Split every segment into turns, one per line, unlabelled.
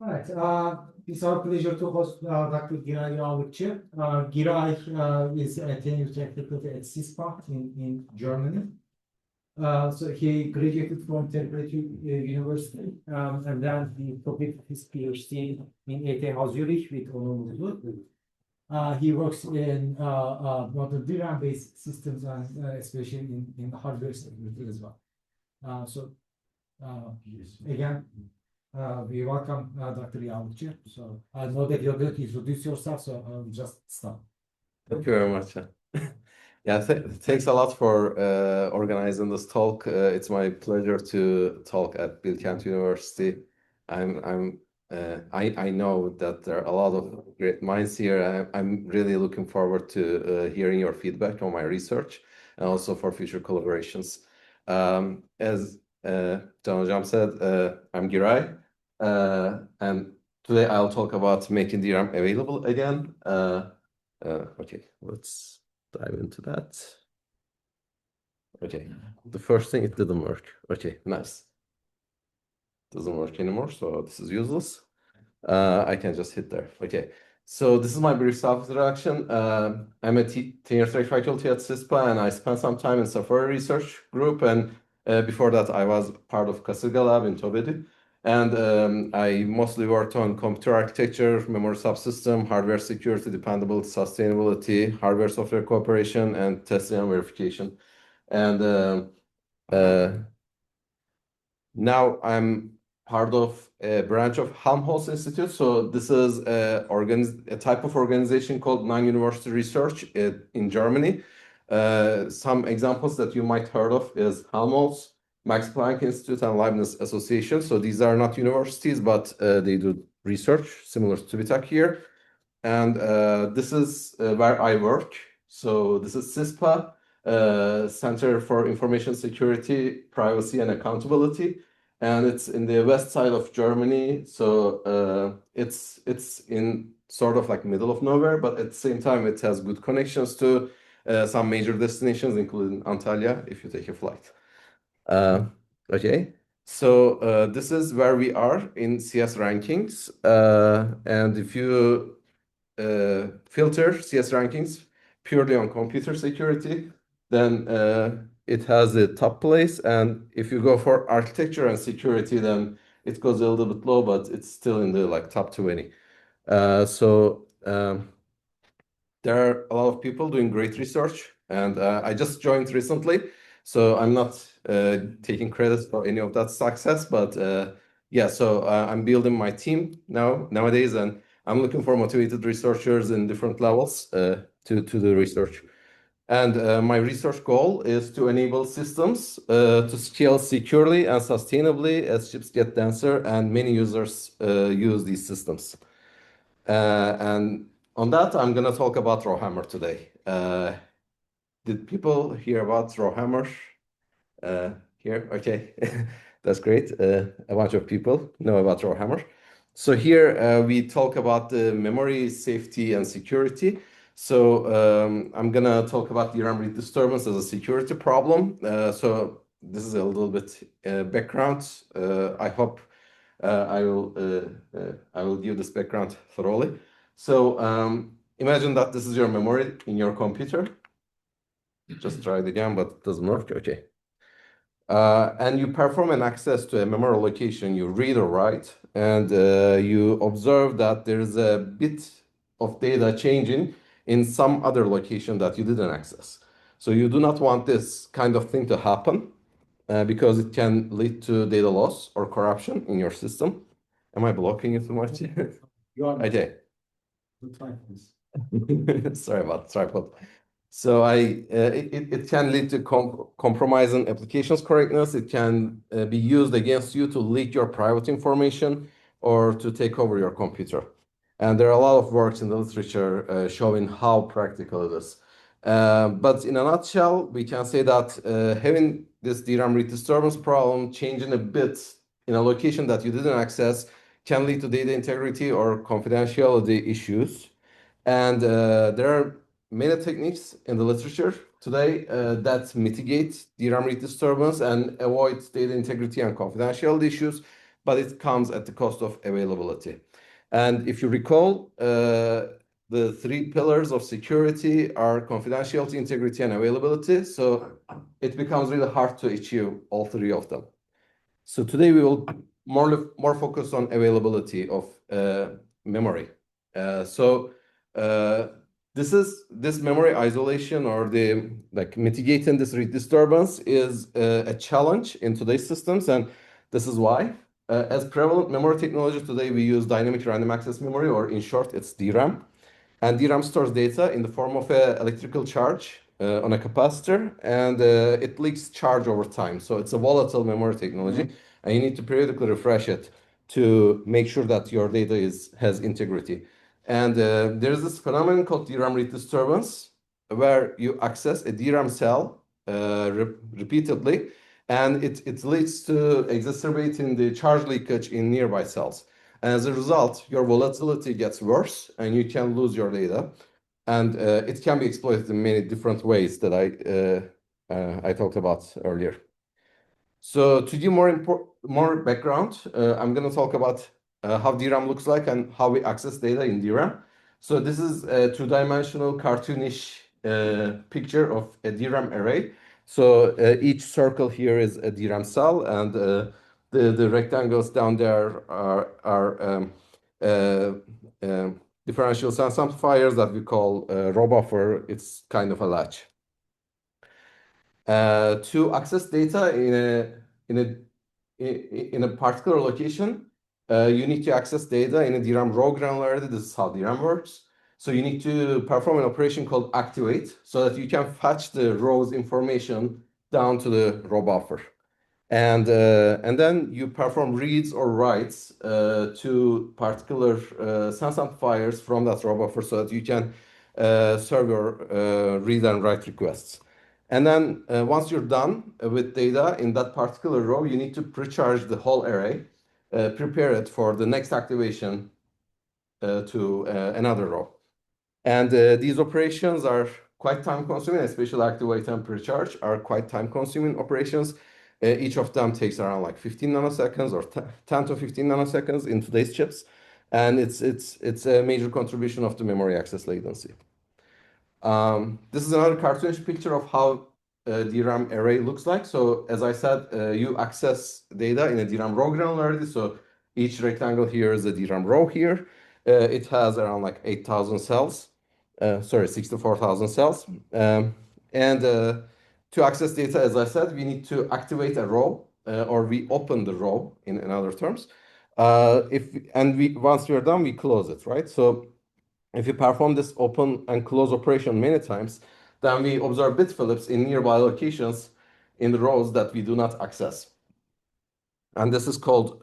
Evet, it's our pleasure to host Dr. Giray Yavukçı. Giray is a tenure faculty at CISPA in Germany. So he graduated from Temperature University, and then he completed his PhD in ETH Zurich with honor. He works in modern DRAM-based systems and especially in hardware security as well. Again, we welcome Dr. Yavukçı. So I know that you're going to introduce yourself, so I'll just stop.
Thank you very much. Yeah, thanks a lot for organizing this talk. It's my pleasure to talk at Bilkent University. I know that there are a lot of great minds here. I'm really looking forward to hearing your feedback on my research and also for future collaborations. As Can Hocam said, I'm Giray, and today I'll talk about making DRAM available again. Okay, let's dive into that. Okay, the first thing, it didn't work. Okay, nice. Doesn't work anymore, so this is useless. I can just hit there. Okay, so this is my brief self-introduction. I'm a tenure track faculty at CISPA, and I spent some time in software research group, and before that I was part of Kasırga Lab in Tobedi. And I mostly worked on computer architecture, memory subsystem, hardware security, dependability, sustainability, hardware software cooperation, and testing and verification. And now I'm part of a branch of Helmholtz Institute. So this is a type of organization called non-university research in Germany. Some examples that you might heard of is Helmholtz, Max Planck Institute, and Leibniz Association. So these are not universities, but they do research similar to TÜBİTAK here. And this is where I work. So this is CISPA, Center for Information Security, Privacy, and Accountability. And it's in the west side of Germany. So it's in sort of like middle of nowhere, but at the same time, it has good connections to some major destinations, including Antalya, if you take a flight. Okay, so this is where we are in CS rankings. And if you filter CS rankings purely on computer security, then it has the top place. And if you go for architecture and security, then it goes a little bit low, but it's still in the like top 20. So there are a lot of people doing great research, and I just joined recently, so I'm not taking credit for any of that success, but yeah, so I'm building my team nowadays, and I'm looking for motivated researchers in different levels to do research. And my research goal is to enable systems to scale securely and sustainably as chips get denser and many users use these systems. And on that, I'm going to talk about RowHammer today. Did people hear about RowHammer here? Okay, that's great. A bunch of people know about RowHammer. So here we talk about the memory, safety, and security. So I'm going to talk about DRAM read disturbance as a security problem. So this is a little bit background. I hope I will give this background thoroughly. So imagine that this is your memory in your computer. Just try it again, but it doesn't work. Okay. And you perform an access to a memory location, you read or write, and you observe that there is a bit of data changing in some other location that you didn't access. So you do not want this kind of thing to happen because it can lead to data loss or corruption in your system. Am I blocking you too much?
You are.
Okay.
Good time, please.
Sorry about tripod. So it can lead to compromising applications correctness. It can be used against you to leak your private information or to take over your computer. And there are a lot of works in the literature showing how practical it is. But in a nutshell, we can say that having this DRAM read disturbance problem changing a bit in a location that you didn't access can lead to data integrity or confidentiality issues. And there are many techniques in the literature today that mitigate DRAM read disturbance and avoid data integrity and confidentiality issues. but it comes at the cost of availability. And if you recall, the three pillars of security are confidentiality, integrity, and availability. So it becomes really hard to achieve all three of them. So today we will more focus on availability of memory. This memory isolation or the mitigating this read disturbance is a challenge in today's systems, and this is why. As prevalent memory technology today, we use dynamic random access memory, or in short, it's DRAM. And DRAM stores data in the form of an electrical charge on a capacitor, and it leaks charge over time. So it's a volatile memory technology, and you need to periodically refresh it to make sure that your data has integrity. And there is this phenomenon called DRAM read disturbance, where you access a DRAM cell repeatedly, and it leads to exacerbating the charge leakage in nearby cells. And as a result, your volatility gets worse, and you can lose your data. And it can be exploited in many different ways that I talked about earlier. So to give more background, I'm going to talk about how DRAM looks like and how we access data in DRAM. So this is a two-dimensional cartoonish picture of a DRAM array. So each circle here is a DRAM cell, and the rectangles down there are differential sense amplifiers that we call row buffer. It's kind of a latch. To access data in a particular location, you need to access data in a DRAM row granularity. This is how DRAM works. So you need to perform an operation called activate, so that you can fetch the row's information down to the row buffer. And then you perform reads or writes to particular sense amplifiers from that row buffer, so that you can serve your read and write requests. And then once you're done with data in that particular row, you need to pre-charge the whole array, prepare it for the next activation to another row. And these operations are quite time-consuming, especially activate and pre-charge are quite time-consuming operations. Each of them takes around like 15 nanoseconds or 10 to 15 nanoseconds in today's chips. And it's a major contribution of the memory access latency. This is another cartoonish picture of how a DRAM array looks like. So as I said, you access data in a DRAM row granularity. So each rectangle here is a DRAM row here. It has around like 8,000 cells. 64,000 cells. To access data, as I said, we need to activate a row or we open the row in other terms. Once we are done, we close it, right? So if you perform this open and close operation many times, then we observe bitflips in nearby locations in the rows that we do not access. And this is called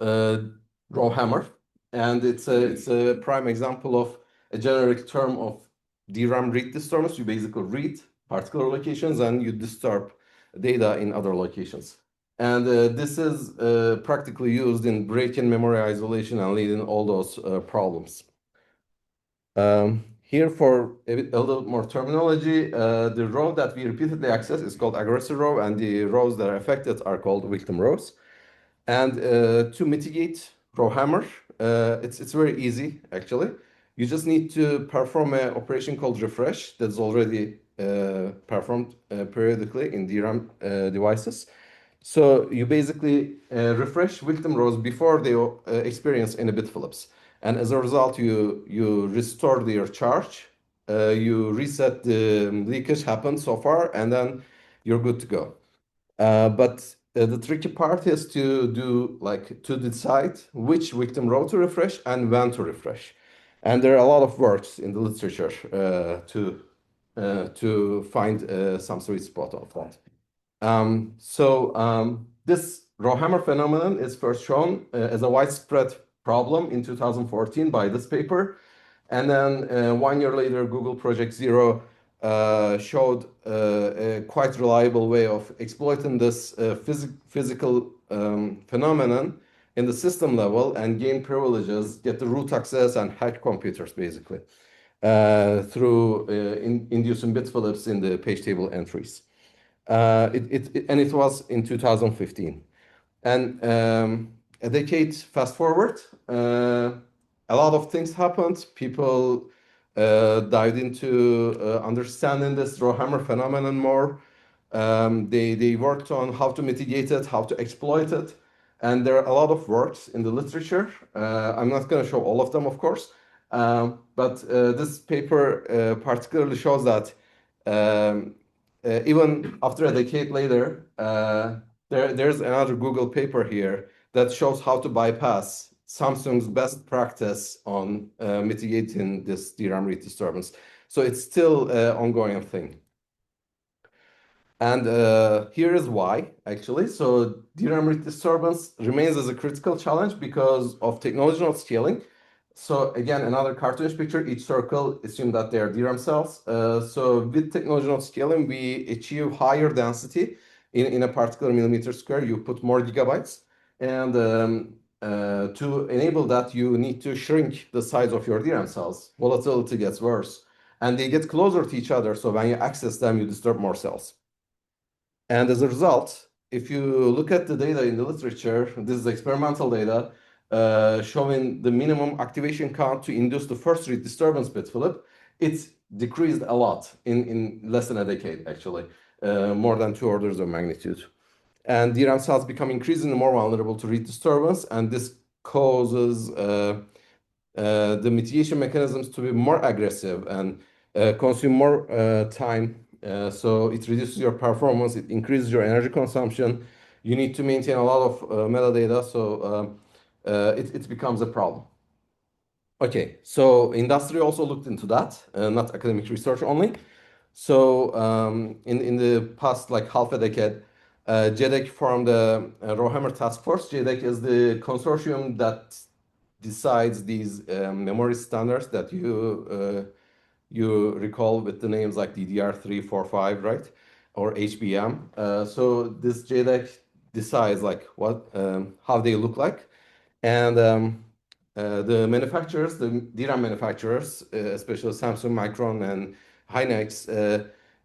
RowHammer. And it's a prime example of a generic term of DRAM read disturbance. You basically read particular locations and you disturb data in other locations. And this is practically used in break-in memory isolation and leading all those problems. Here for a little more terminology, the row that we repeatedly access is called aggressor row, and the rows that are affected are called victim rows. And to mitigate RowHammer, it's very easy, actually. You just need to perform an operation called refresh that's already performed periodically in DRAM devices. So you basically refresh victim rows before they experience any bitflips. And as a result, you restore their charge, you reset the leakage happened so far, and then you're good to go. But the tricky part is to decide which victim row to refresh and when to refresh. And there are a lot of works in the literature to find some sweet spot of that. This RowHammer phenomenon is first shown as a widespread problem in 2014 by this paper. And then 1 year later, Google Project Zero showed a quite reliable way of exploiting this physical phenomenon in the system level and gain privileges, get the root access and hack computers basically through inducing bitflips in the page table entries. It was in 2015. And a decade fast forward, a lot of things happened. People dived into understanding this RowHammer phenomenon more. They worked on how to mitigate it, how to exploit it, and there are a lot of works in the literature. I'm not going to show all of them, of course, but this paper particularly shows that even after a decade later, there's another Google paper here that shows how to bypass Samsung's best practice on mitigating this DRAM read disturbance. So it's still an ongoing thing. And here is why, actually. So DRAM read disturbance remains as a critical challenge because of technology not scaling. So again, another cartoonish picture, each circle, assume that they are DRAM cells. So with technology not scaling, we achieve higher density in a particular millimeter square. You put more gigabytes. And to enable that, you need to shrink the size of your DRAM cells. Volatility gets worse. And they get closer to each other. So when you access them, you disturb more cells. And as a result, if you look at the data in the literature, this is experimental data showing the minimum activation count to induce the first read disturbance bit flip. It's decreased a lot in less than a decade, actually, more than 2 orders of magnitude. And DRAM cells become increasingly more vulnerable to read disturbance, and this causes the mitigation mechanisms to be more aggressive and consume more time. So it reduces your performance, it increases your energy consumption. You need to maintain a lot of metadata, so it becomes a problem. Okay, so industry also looked into that, not academic research only. So in the past like half a decade, JEDEC formed a RowHammer task force. JEDEC is the consortium that decides these memory standards that you recall with the names like DDR3, 4, 5, right? Or HBM. So this JEDEC decides like what how they look like. And the manufacturers, the DRAM manufacturers, especially Samsung, Micron, and Hynix,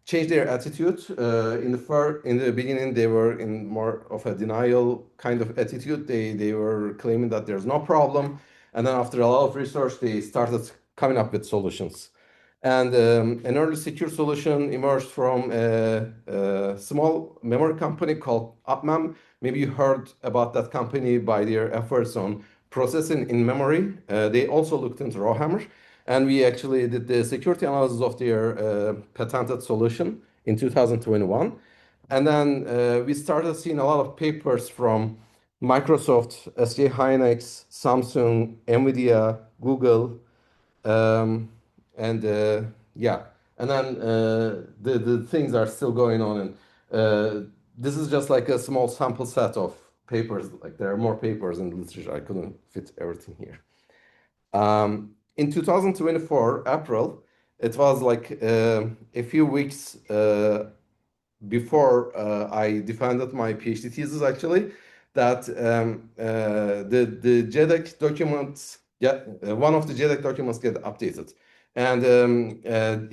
changed their attitude. In the beginning, they were in more of a denial kind of attitude. They were claiming that there's no problem, and then after a lot of research, they started coming up with solutions. And an early secure solution emerged from a small memory company called UpMem. Maybe you heard about that company by their efforts on processing in memory. They also looked into RowHammer, and we actually did the security analysis of their patented solution in 2021. And then we started seeing a lot of papers from Microsoft, SK Hynix, Samsung, NVIDIA, Google, um, and yeah, and then the things are still going on, and this is just like a small sample set of papers. Like there are more papers in the literature. I couldn't fit everything here. In 2024 April, it was like a few weeks before I defended my PhD thesis, actually, that the JEDEC documents, yeah, one of the JEDEC documents get updated, and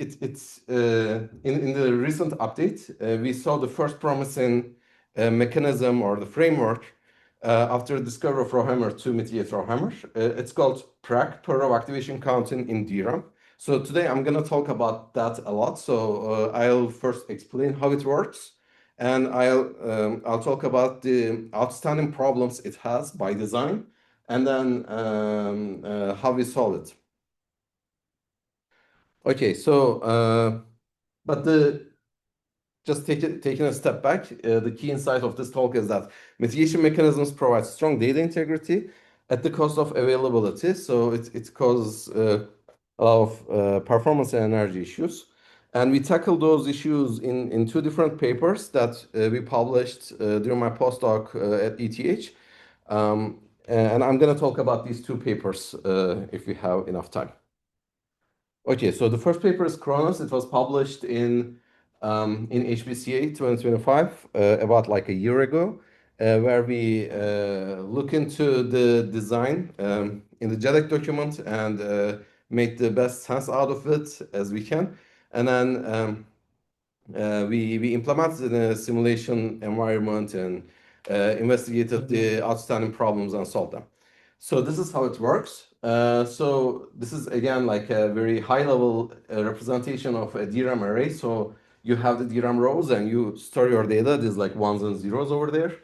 it's in the recent update we saw the first promising mechanism or the framework after the discovery of RowHammer to mitigate RowHammer. It's called PRAC, per row activation counting in DRAM. So today I'm going to talk about that a lot. So I'll first explain how it works, and I'll talk about the outstanding problems it has by design, and then how we solve it. Okay, so but taking a step back, the key insight of this talk is that mitigation mechanisms provide strong data integrity at the cost of availability. So it causes a lot of performance and energy issues. And we tackle those issues in 2 different papers that we published during my postdoc at ETH. And I'm going to talk about these 2 papers if we have enough time. Okay, so the first paper is Chronus. It was published in HBCA 2025, about like a year ago, where we look into the design in the JEDEC document and make the best sense out of it as we can. And then we implemented in a simulation environment and investigated the outstanding problems and solved them. So this is how it works. So this is again like a very high level representation of a DRAM array. So you have the DRAM rows and you store your data. There's like ones and zeros over there.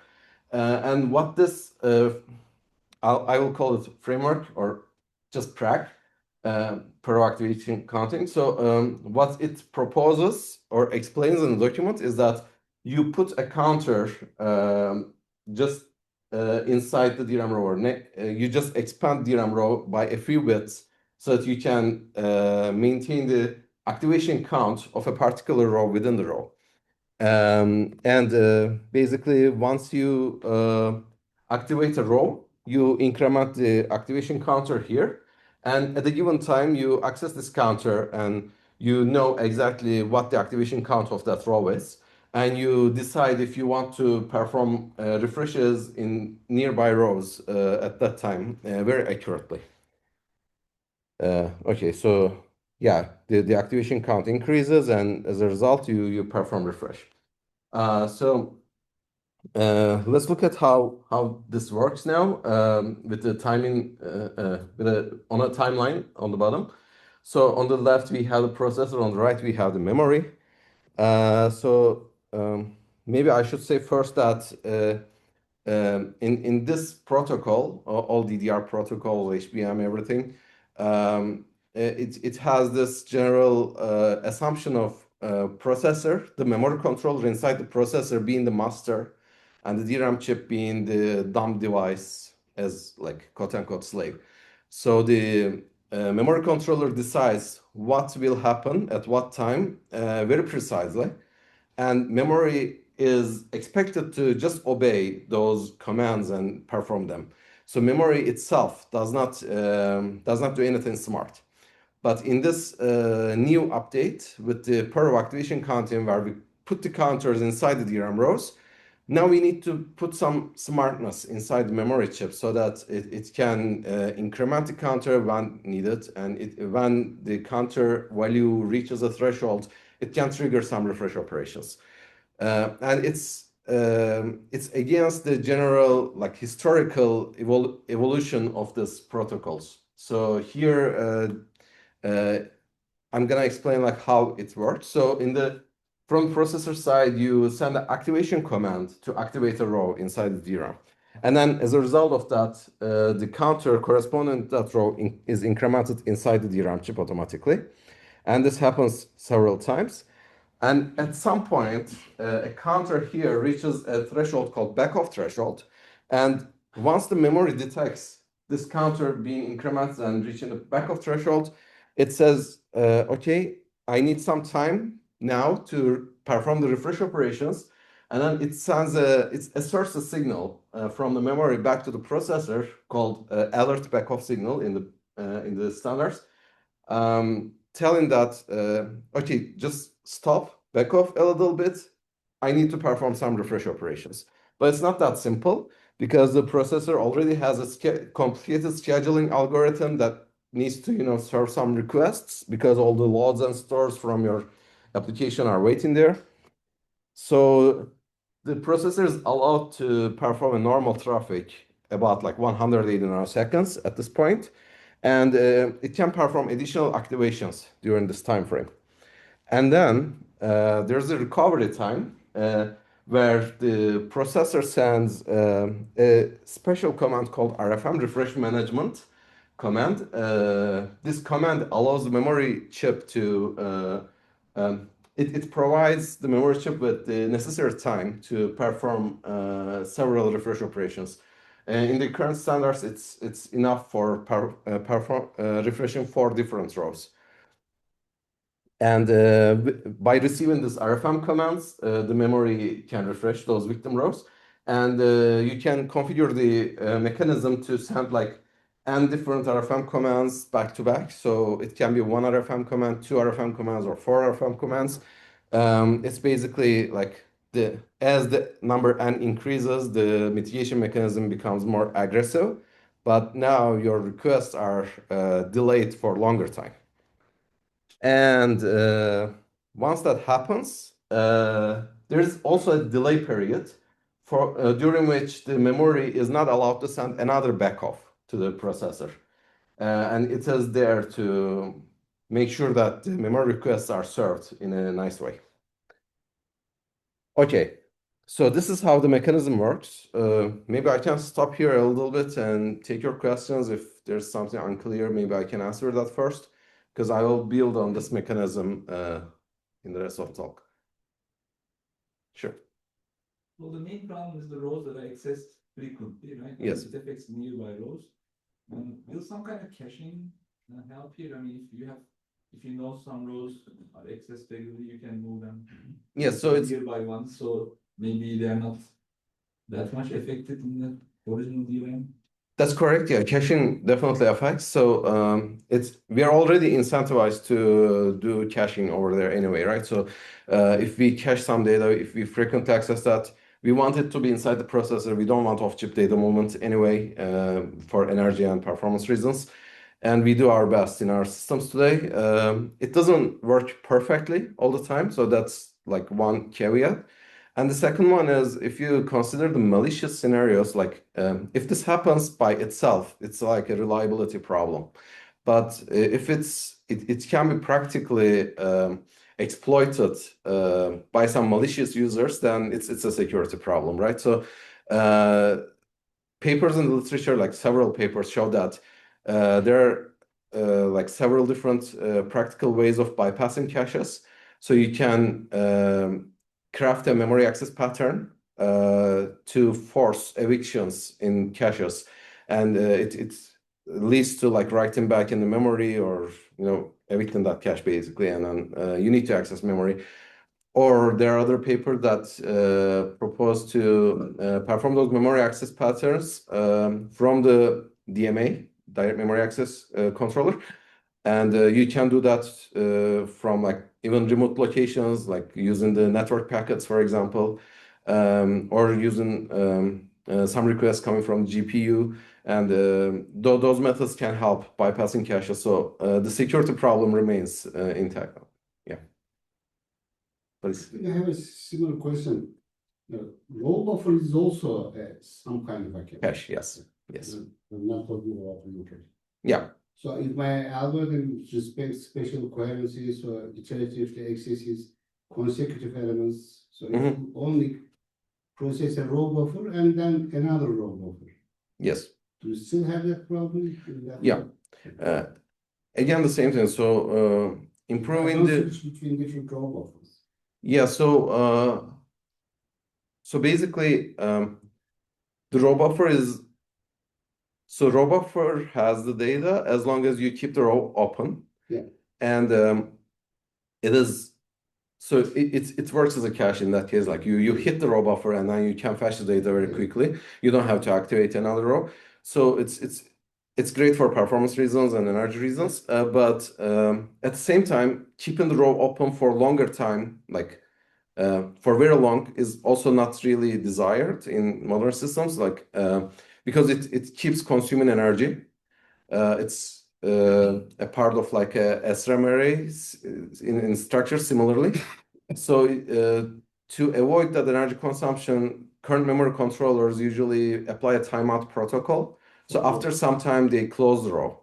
And what this, I will call it framework or just prac, per activation counting. So what it proposes or explains in the document is that you put a counter just inside the DRAM row, or you just expand DRAM row by a few bits so that you can maintain the activation count of a particular row within the row. And basically, once you activate a row, you increment the activation counter here. And at a given time, you access this counter and you know exactly what the activation count of that row is. And you decide if you want to perform refreshes in nearby rows at that time very accurately. Okay, so yeah, the activation count increases, and as a result, you perform refresh. So let's look at how this works now with the timing on a timeline on the bottom. So on the left we have the processor, on the right we have the memory. So maybe I should say first that in this protocol, all DDR protocol, HBM, everything, it has this general assumption of processor, the memory controller inside the processor being the master, and the DRAM chip being the dumb device as like quote unquote slave. So the memory controller decides what will happen at what time very precisely, and memory is expected to just obey those commands and perform them. So memory itself does not do anything smart. But in this new update with the per activation counting, where we put the counters inside the DRAM rows, now we need to put some smartness inside the memory chip so that it can increment the counter when needed, and when the counter value reaches a threshold, it can trigger some refresh operations. And it's against the general like historical evolution of these protocols. So here I'm gonna explain like how it works. So from processor side, you send an activation command to activate a row inside the DRAM. And then as a result of that, the counter corresponding to that row is incremented inside the DRAM chip automatically. And this happens several times. And at some point, a counter here reaches a threshold called backoff threshold. And once the memory detects this counter being incremented and reaching the backoff threshold, it says, okay, I need some time now to perform the refresh operations. And then it asserts a signal from the memory back to the processor called alert backoff signal in the standards, telling that, okay, just stop, back off a little bit. I need to perform some refresh operations. But it's not that simple because the processor already has a complicated scheduling algorithm that needs to, serve some requests because all the loads and stores from your application are waiting there. So the processor is allowed to perform a normal traffic about like 180 nanoseconds at this point, and it can perform additional activations during this time frame. And then there's a recovery time where the processor sends a special command called RFM, refresh management command. This command allows the memory chip to it provides the memory chip with the necessary time to perform several refresh operations. In the current standards, it's enough for refreshing 4 different rows. And by receiving this RFM commands, the memory can refresh those victim rows. And you can configure the mechanism to send like n different RFM commands back to back. So it can be 1 RFM command, 2 RFM commands, or 4 RFM commands. It's basically like as the number n increases, the mitigation mechanism becomes more aggressive. But now your requests are delayed for longer time. And once that happens, there's also a delay period during which the memory is not allowed to send another backoff to the processor. And it is there to make sure that the memory requests are served in a nice way. Okay, so this is how the mechanism works. Maybe I can stop here a little bit and take your questions. If there's something unclear, maybe I can answer that first, because I will build on this mechanism in the rest of the talk. Sure.
Well, the main problem is the rows that are accessed frequently, right?
Yes.
It affects nearby rows. Will some kind of caching help here? I mean, if you know some rows are accessed regularly, you can move them.
Yes, so it's
nearby ones, so maybe they're not that much affected in the original DRAM.
That's correct. Yeah, caching definitely affects. So we are already incentivized to do caching over there anyway, right? So if we cache some data, if we frequently access that, we want it to be inside the processor. We don't want off-chip data movement anyway for energy and performance reasons. And we do our best in our systems today. It doesn't work perfectly all the time, so that's like one caveat. And the second one is if you consider the malicious scenarios, like if this happens by itself, it's like a reliability problem. But if it can be practically exploited by some malicious users, then it's a security problem, right? So papers in the literature, like several papers, show that there are like several different practical ways of bypassing caches. So you can craft a memory access pattern to force evictions in caches, and it leads to like writing back in the memory or evicting that cache basically, and then you need to access memory. Or there are other papers that propose to perform those memory access patterns from the DMA, direct memory access controller. And you can do that from like even remote locations, like using the network packets, for example, or using some requests coming from GPU. And those methods can help bypassing caches. So the security problem remains intact. Yeah. Please.
I have a similar question. Row buffer is also some kind of a cache.
Cache, yes. Yes.
I'm not talking about the cache.
Yeah.
So if my algorithm respects special coherency, so iteratively accesses consecutive elements, so it will only process a row buffer and then another row buffer.
Yes.
Do you still have that problem?
Yeah. Again, the same thing. So improving the
switch between different row buffers.
Yeah. So basically, the row buffer is. So row buffer has the data as long as you keep the row open.
Yeah.
And it is so it works as a cache in that case. Like you hit the row buffer and then you can fetch the data very quickly. You don't have to activate another row. So it's great for performance reasons and energy reasons. But at the same time, keeping the row open for longer time, like for very long, is also not really desired in modern systems. Like because it keeps consuming energy. It's a part of like a SRAM array in structure similarly. So to avoid that energy consumption, current memory controllers usually apply a timeout protocol. So after some time, they close the row.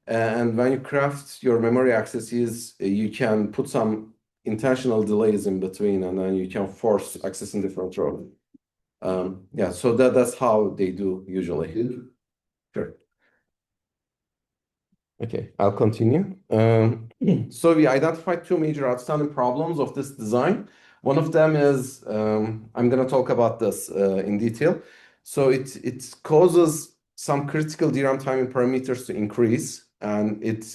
And when you craft your memory accesses, you can put some intentional delays in between, and then you can force access in different rows. Yeah, so that's how they do usually. Sure. Okay, I'll continue. So we identified two major outstanding problems of this design. One of them is, I'm going to talk about this in detail. So it causes some critical DRAM timing parameters to increase, and it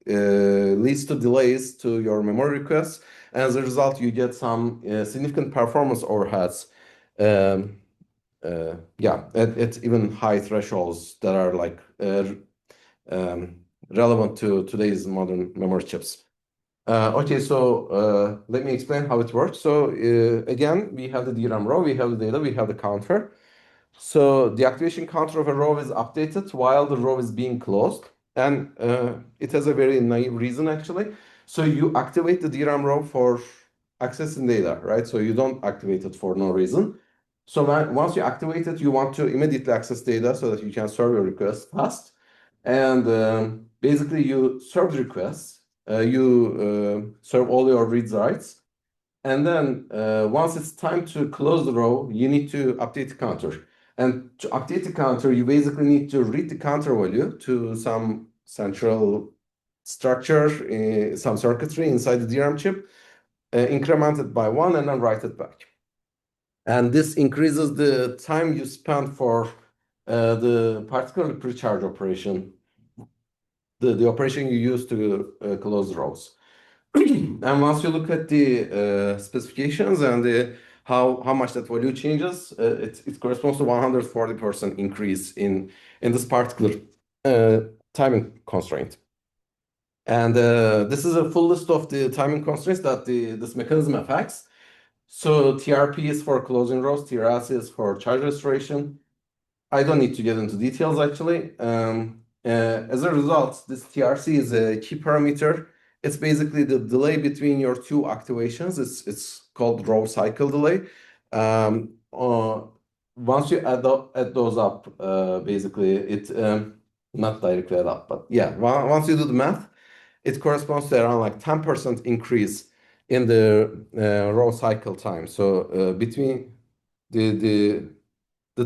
leads to delays to your memory requests. And as a result, you get some significant performance overheads. Yeah, at even high thresholds that are like relevant to today's modern memory chips. Okay, so let me explain how it works. So again, we have the DRAM row, we have the data, we have the counter. So the activation counter of a row is updated while the row is being closed. And it has a very naive reason, actually. So you activate the DRAM row for accessing data, right? So you don't activate it for no reason. So once you activate it, you want to immediately access data so that you can serve your request fast. And basically, you serve the requests, you serve all your reads writes, and then once it's time to close the row, you need to update the counter. And to update the counter, you basically need to read the counter value to some central structure, some circuitry inside the DRAM chip, increment it by 1, and then write it back. And this increases the time you spend for the particular pre-charge operation, the operation you use to close rows. And once you look at the specifications and how much that value changes, it corresponds to 140% increase in this particular timing constraint. And this is a full list of the timing constraints that this mechanism affects. So TRP is for closing rows, TRS is for charge restoration. I don't need to get into details actually. As a result, this TRC is a key parameter. It's basically the delay between your two activations. It's called row cycle delay. Once you add those up, basically it not directly add up, but yeah, once you do the math, it corresponds to around like 10% increase in the row cycle time. So between the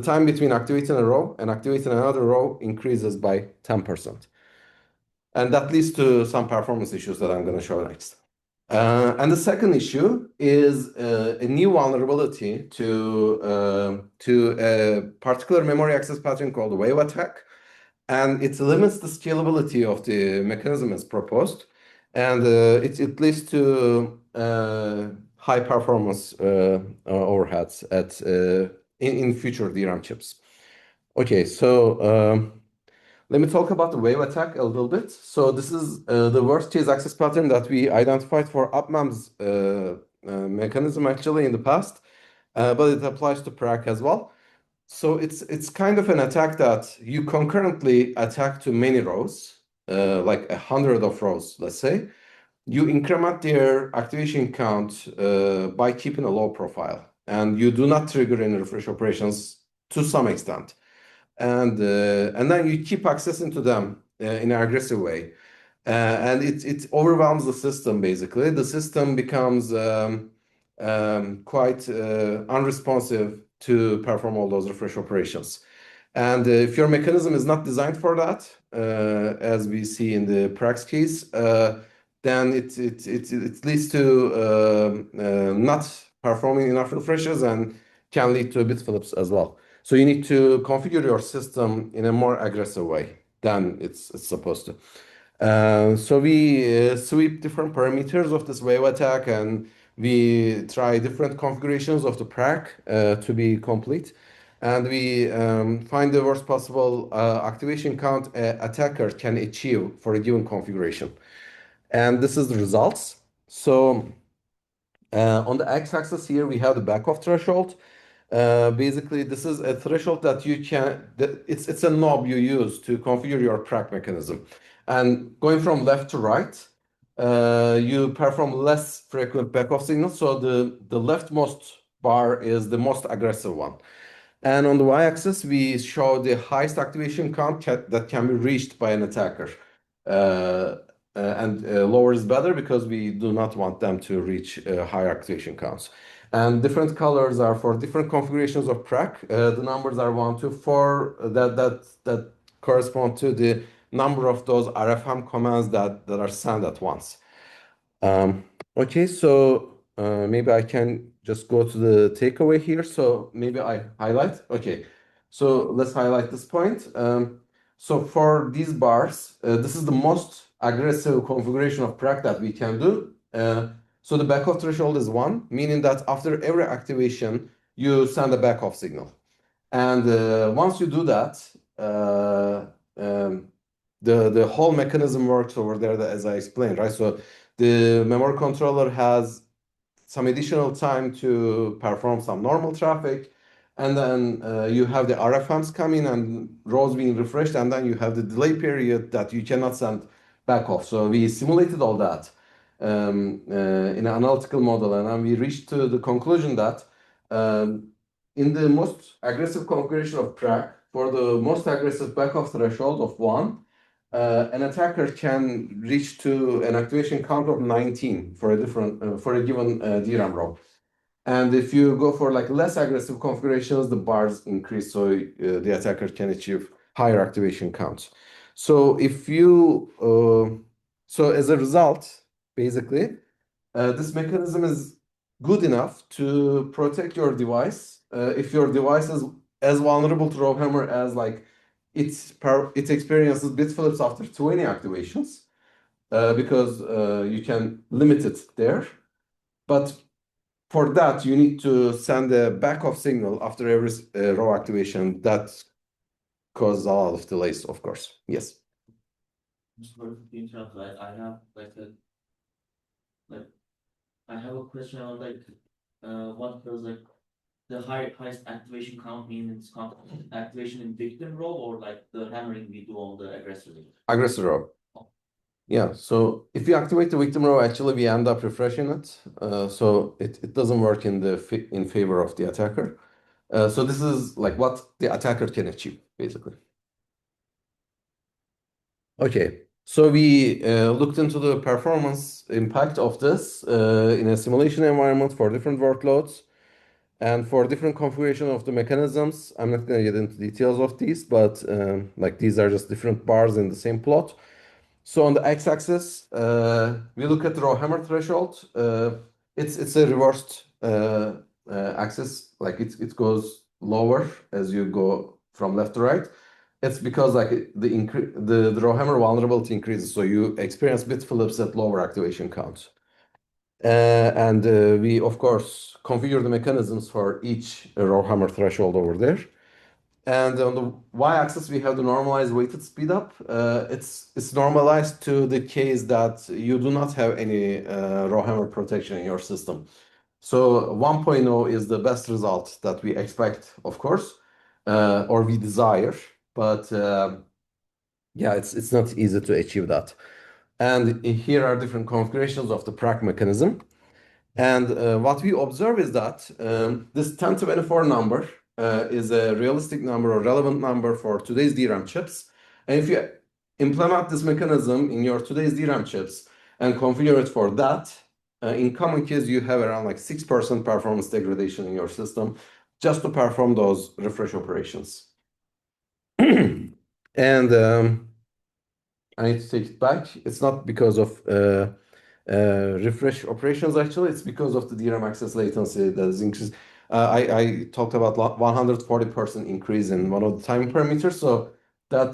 time between activating a row and activating another row increases by 10%. And that leads to some performance issues that I'm going to show next. And the second issue is a new vulnerability to a particular memory access pattern called wave attack. And it limits the scalability of the mechanism as proposed. And it leads to high performance overheads in future DRAM chips. Okay, so let me talk about the wave attack a little bit. So this is the worst case access pattern that we identified for UpMAM's mechanism actually in the past, but it applies to Prac as well. So it's kind of an attack that you concurrently attack to many rows, like 100 of rows, let's say. You increment their activation count by keeping a low profile, and you do not trigger any refresh operations to some extent. And then you keep accessing to them in an aggressive way. And it overwhelms the system, basically. The system becomes quite unresponsive to perform all those refresh operations. And if your mechanism is not designed for that, as we see in the Prax case, then it leads to not performing enough refreshes and can lead to bitflips as well. So you need to configure your system in a more aggressive way than it's supposed to. So we sweep different parameters of this wave attack, and we try different configurations of the Prac to be complete. And we find the worst possible activation count an attacker can achieve for a given configuration. And this is the results. So on the x-axis here, we have the back-off threshold. Basically, this is a threshold that you can, it's a knob you use to configure your Prac mechanism. And going from left to right, you perform less frequent back-off signals. So the leftmost bar is the most aggressive one. And on the y-axis, we show the highest activation count that can be reached by an attacker. And lower is better because we do not want them to reach higher activation counts. And different colors are for different configurations of Prac. The numbers are 1 to 4 that correspond to the number of those RFM commands that are sent at once. Okay, so maybe I can just go to the takeaway here. So maybe I highlight. Okay, so let's highlight this point. So for these bars, this is the most aggressive configuration of Prac that we can do. So the back-off threshold is 1, meaning that after every activation, you send a back-off signal. And once you do that, the whole mechanism works over there, as I explained, right? So the memory controller has some additional time to perform some normal traffic, and then you have the RFMs coming and rows being refreshed, and then you have the delay period that you cannot send back off. So we simulated all that in an analytical model, and then we reached to the conclusion that in the most aggressive configuration of crack, for the most aggressive backoff threshold of 1, an attacker can reach to an activation count of 19 for a given DRAM row. And if you go for like less aggressive configurations, the bars increase, so the attacker can achieve higher activation counts. So so as a result, basically, this mechanism is good enough to protect your device. If your device is as vulnerable to RowHammer as like it experiences bitflips after 20 activations, because you can limit it there. But for that, you need to send a backoff signal after every row activation. That causes a lot of delays, of course. Yes.
Sorry to interrupt. I have I have a question on what does the highest activation count mean in this activation in victim row or like the hammering we do on the aggressor row?
Aggressor row. Yeah, so if you activate the victim row, actually we end up refreshing it. So it doesn't work in favor of the attacker. So this is like what the attacker can achieve, basically. Okay, so we looked into the performance impact of this in a simulation environment for different workloads and for different configuration of the mechanisms. I'm not going to get into details of these, but like these are just different bars in the same plot. So on the x-axis, we look at the RowHammer threshold. It's a reversed axis, like it goes lower as you go from left to right. It's because like the RowHammer vulnerability increases, so you experience bitflips at lower activation counts. And we of course configure the mechanisms for each RowHammer threshold over there. And on the y-axis, we have the normalized weighted speedup. It's normalized to the case that you do not have any RowHammer protection in your system. So 1.0 is the best result that we expect, of course, or we desire. But yeah, it's not easy to achieve that. And here are different configurations of the PRAC mechanism. And what we observe is that this 1024 number is a realistic number or relevant number for today's DRAM chips. And if you implement this mechanism in your today's DRAM chips and configure it for that, in common case, you have around like 6% performance degradation in your system just to perform those refresh operations. And I need to take it back. It's not because of refresh operations, actually. It's because of the DRAM access latency that is increased. I talked about 140% increase in one of the time parameters. So that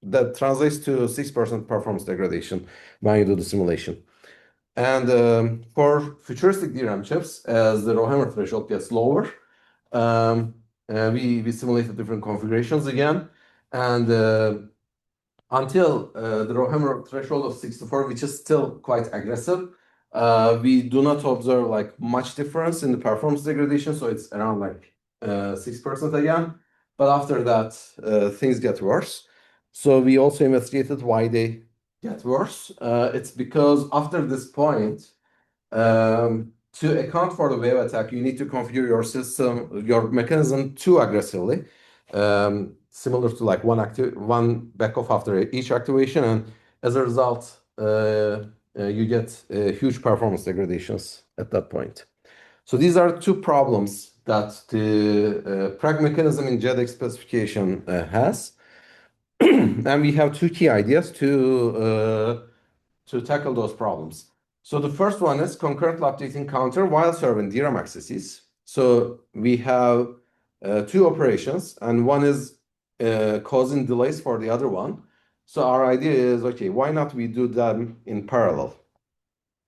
that translates to 6% performance degradation when you do the simulation. And for futuristic DRAM chips, as the RowHammer threshold gets lower, we simulated different configurations again. And until the RowHammer threshold of 64, which is still quite aggressive, we do not observe like much difference in the performance degradation. So it's around like 6% again. But after that, things get worse. So we also investigated why they get worse. It's because after this point, to account for the wave attack, you need to configure your system, your mechanism too aggressively, similar to like one backoff after each activation, and as a result, you get huge performance degradations at that point. So these are two problems that the PRAC mechanism in JEDEC specification has, and we have two key ideas to tackle those problems. So the first one is concurrently updating counter while serving DRAM accesses. So we have two operations, and one is causing delays for the other one. So our idea is, okay, why not we do them in parallel?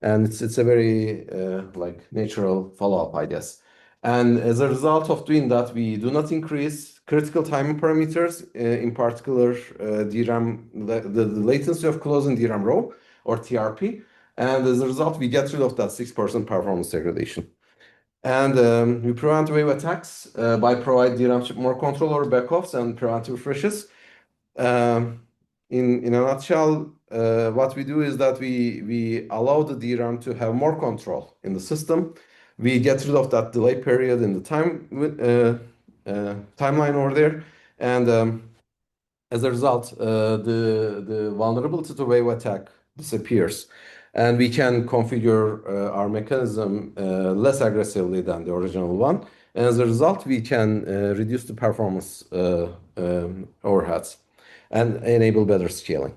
And it's a very like natural follow-up, I guess. And as a result of doing that, we do not increase critical timing parameters, in particular DRAM, the latency of closing DRAM row, or TRP. And as a result, we get rid of that 6% performance degradation. And we prevent wave attacks by providing DRAM chip more control over backoffs and preventive refreshes. In a nutshell, what we do is that we allow the DRAM to have more control in the system we get rid of that delay period in the timeline over there, and as a result, the vulnerability to wave attack disappears, and we can configure our mechanism less aggressively than the original one. And as a result, we can reduce the performance overheads and enable better scaling.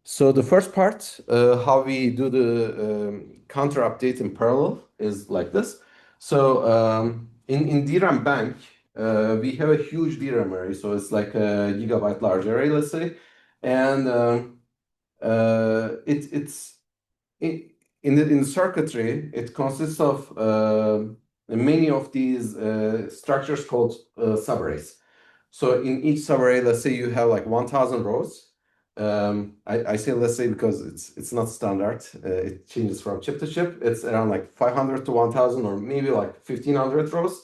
So the first part, how we do the counter update in parallel is like this. So in DRAM bank, we have a huge DRAM array. So it's like a gigabyte large array, let's say. And in the circuitry, it consists of many of these structures called subarrays. So in each subarray, let's say you have like 1,000 rows. I say let's say because it's not standard. It changes from chip to chip. It's around like 500 to 1,000 or maybe like 1,500 rows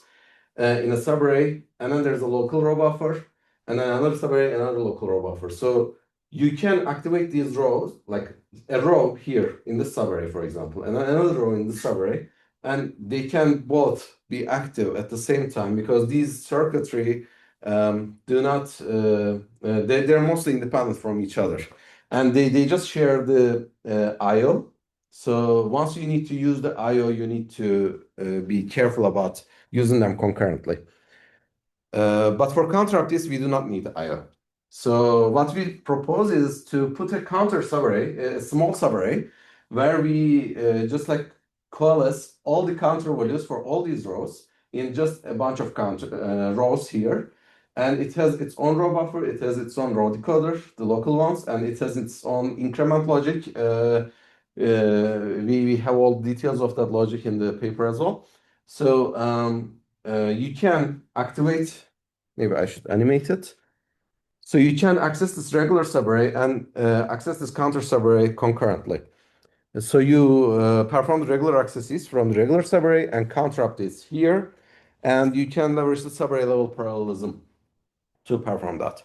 in a subarray. And then there's a local row buffer, and then another subarray, another local row buffer. So you can activate these rows, like a row here in this subarray, for example, and another row in this subarray, and they can both be active at the same time because these circuitry do not, they're mostly independent from each other, and they just share the I/O. So once you need to use the I/O, you need to be careful about using them concurrently. But for counter updates, we do not need I/O. So what we propose is to put a counter subarray, a small subarray, where we just like coalesce all the counter values for all these rows in just a bunch of counter rows here. And it has its own row buffer, it has its own row decoder, the local ones, and it has its own increment logic. We have all details of that logic in the paper as well. So you can activate, maybe I should animate it. So you can access this regular subarray and access this counter subarray concurrently. So you perform the regular accesses from the regular subarray and counter updates here, and you can leverage the subarray level parallelism to perform that.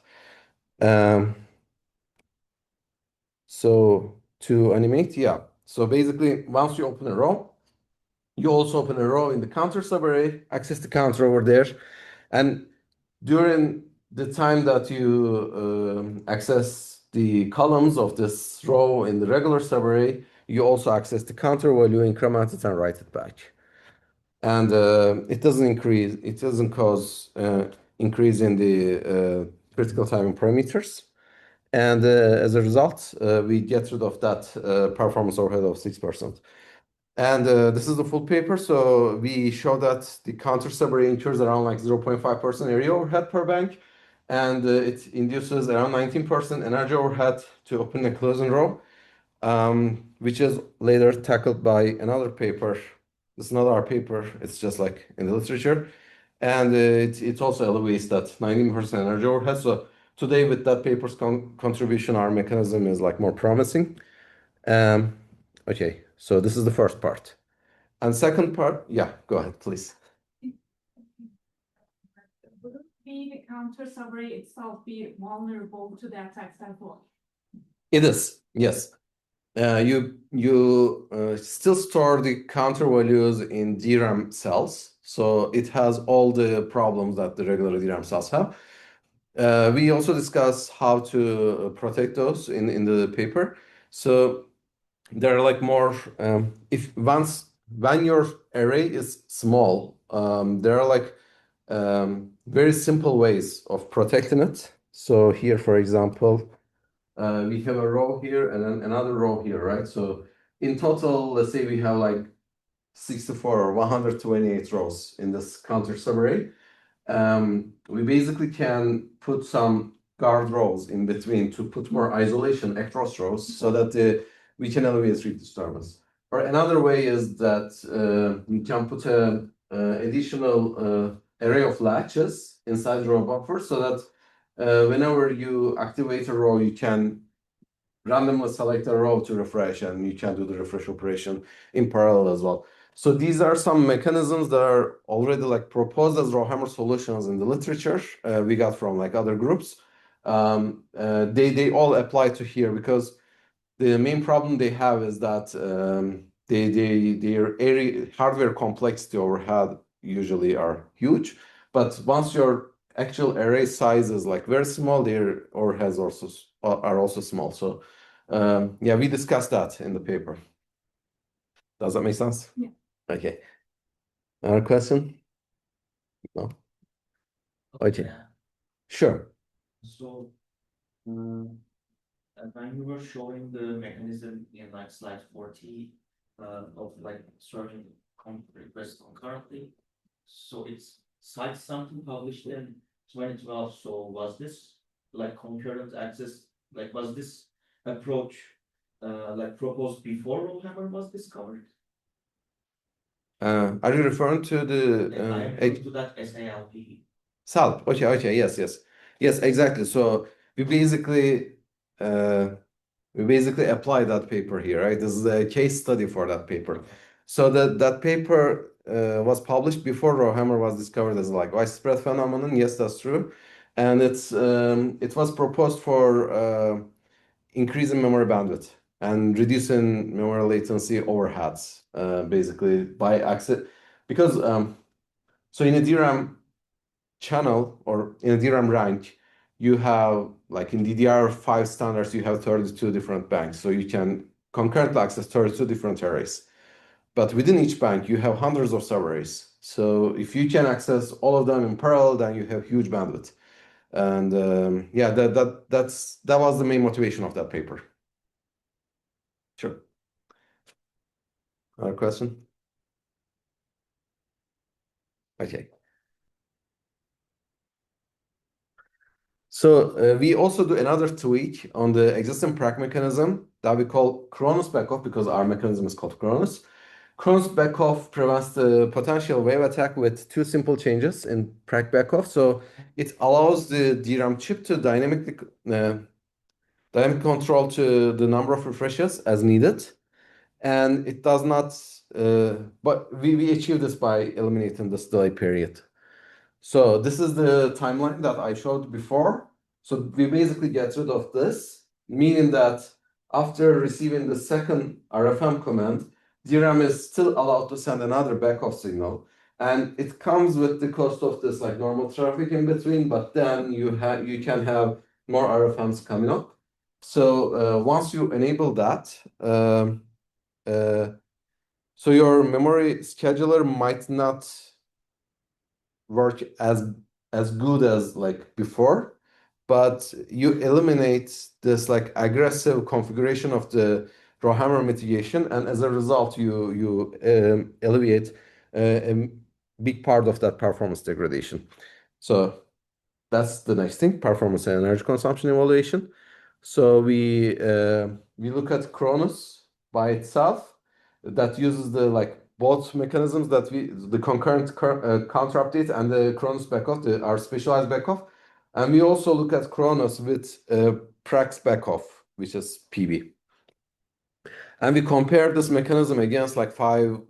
So to animate, yeah. So basically, once you open a row, you also open a row in the counter subarray, access the counter over there, and during the time that you access the columns of this row in the regular subarray, you also access the counter value, increment it, and write it back. And it doesn't cause increase in the critical timing parameters. And as a result, we get rid of that performance overhead of 6%. And this is the full paper. So we show that the counter subarray incurs around like 0.5% area overhead per bank. And it induces around 19% energy overhead to open and close a row, which is later tackled by another paper. It's not our paper, it's just like in the literature. And it also elevates that 19% energy overhead. So today with that paper's contribution, our mechanism is like more promising. Okay, so this is the first part. And second part, yeah, go ahead, please.
Wouldn't the counter subarray itself be vulnerable to the attacks as well?
It is, yes. You still store the counter values in DRAM cells, so it has all the problems that the regular DRAM cells have. We also discuss how to protect those in the paper. So there are like more, when your array is small, there are like very simple ways of protecting it. So here, for example, we have a row here and then another row here, right? So in total, let's say we have like 64 or 128 rows in this counter subarray. We basically can put some guard rows in between to put more isolation across rows so that we can elevate read disturbance. Or another way is that we can put an additional array of latches inside the row buffer so that whenever you activate a row, you can randomly select a row to refresh, and you can do the refresh operation in parallel as well. So these are some mechanisms that are already like proposed as RowHammer solutions in the literature we got from like other groups. They all apply to here because the main problem they have is that their area hardware complexity overhead usually are huge, but once your actual array size is like very small, their overheads also are also small. So yeah, we discussed that in the paper. Does that make sense?
Yeah.
Okay. Another question? No. Okay.
Yeah.
Sure.
So, when you were showing the mechanism in like slide 40, of like serving requests concurrently, so it's cites something published in 2012. So was this like concurrent access, like was this approach, like proposed before RowHammer was discovered?
Are you referring to
Like,
the
I am referring to that SALP.
SALP? Okay, yes, exactly. So we basically apply that paper here, right? This is a case study for that paper. So that paper was published before RowHammer was discovered as like widespread phenomenon. Yes, that's true, and it was proposed for increasing memory bandwidth and reducing memory latency overheads, basically by access, because so in a DRAM channel or in a DRAM rank, you have like in DDR5 standards, you have 32 different banks, so you can concurrently access 32 different arrays. But within each bank, you have hundreds of subarrays. So if you can access all of them in parallel, then you have huge bandwidth. And yeah, that was the main motivation of that paper. Sure. Other question? Okay. So we also do another tweak on the existing prac mechanism that we call Chronus backoff, because our mechanism is called Chronus. Chronus backoff prevents the potential wave attack with two simple changes in prac backoff. So it allows the DRAM chip to dynamic control to the number of refreshes as needed. And it does not, but we achieve this by eliminating this delay period. So this is the timeline that I showed before. So we basically get rid of this, meaning that after receiving the second RFM command, DRAM is still allowed to send another backoff signal. And it comes with the cost of this like normal traffic in between, but then you can have more RFMs coming up. So once you enable that, so your memory scheduler might not work as good as like before, but you eliminate this like aggressive configuration of the RowHammer mitigation, and as a result, you alleviate a big part of that performance degradation. So that's the next thing: performance and energy consumption evaluation. So we look at Chronus by itself, that uses the like both mechanisms that the concurrent counter update and the Chronus backoff, our specialized backoff, and we also look at Chronus with Prax backoff, which is PB, and we compare this mechanism against like 5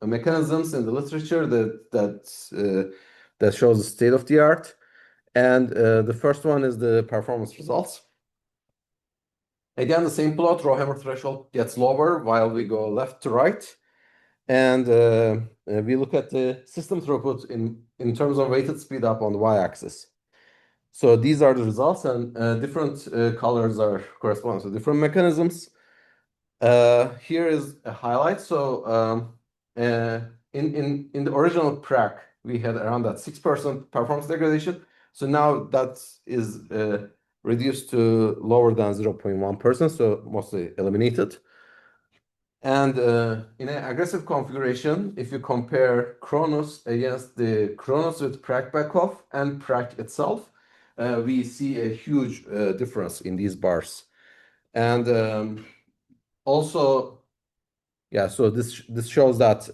mechanisms in the literature that shows the state of the art. And the first one is the performance results. Again, the same plot, RowHammer threshold gets lower while we go left to right. And we look at the system throughput in terms of weighted speed up on the y-axis. So these are the results, and different colors are corresponding to different mechanisms. Here is a highlight. So in the original prac, we had around that 6% performance degradation. So now that is reduced to lower than 0.1%, so mostly eliminated. And in an aggressive configuration, if you compare Chronus against the Chronus with prac backoff and prac itself, we see a huge difference in these bars. And also, yeah, so this shows that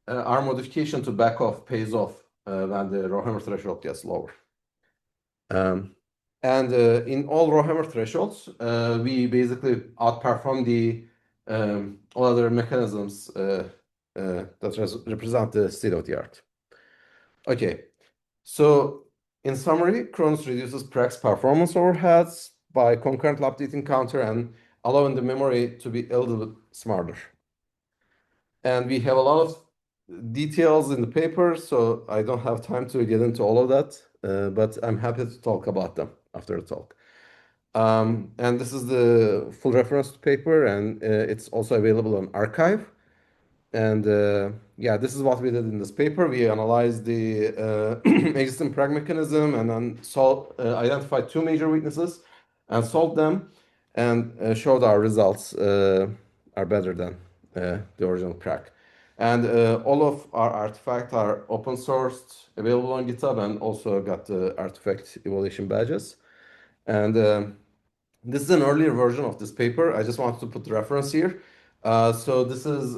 our modification to backoff pays off when the RowHammer threshold gets lower. And in all RowHammer thresholds, we basically outperform the all other mechanisms that represent the state of the art. Okay, so in summary, Chronus reduces Prax's performance overheads by concurrently updating counter and allowing the memory to be a little bit smarter. And we have a lot of details in the paper, so I don't have time to get into all of that, but I'm happy to talk about them after the talk. And this is the full reference to paper, and it's also available on arXiv. And yeah, this is what we did in this paper. We analyzed the existing Prague mechanism and then identified two major weaknesses and solved them, and showed our results are better than the original Prague. And all of our artifacts are open sourced, available on GitHub, and also got the artifact evaluation badges. And this is an earlier version of this paper. I just wanted to put the reference here. So this is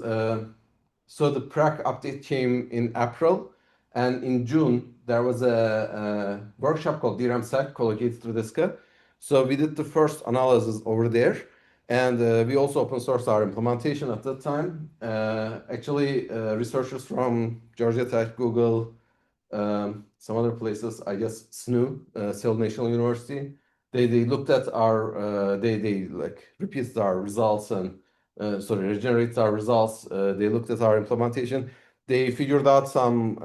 so the Prague update came in April, and in June there was a workshop called DRAM-SAC collocated to Diska. So we did the first analysis over there, and we also open sourced our implementation at that time. Actually, researchers from Georgia Tech, Google, some other places, I guess SNU, Seoul National University, they looked at our they like repeated our results and regenerated our results. They looked at our implementation. They figured out some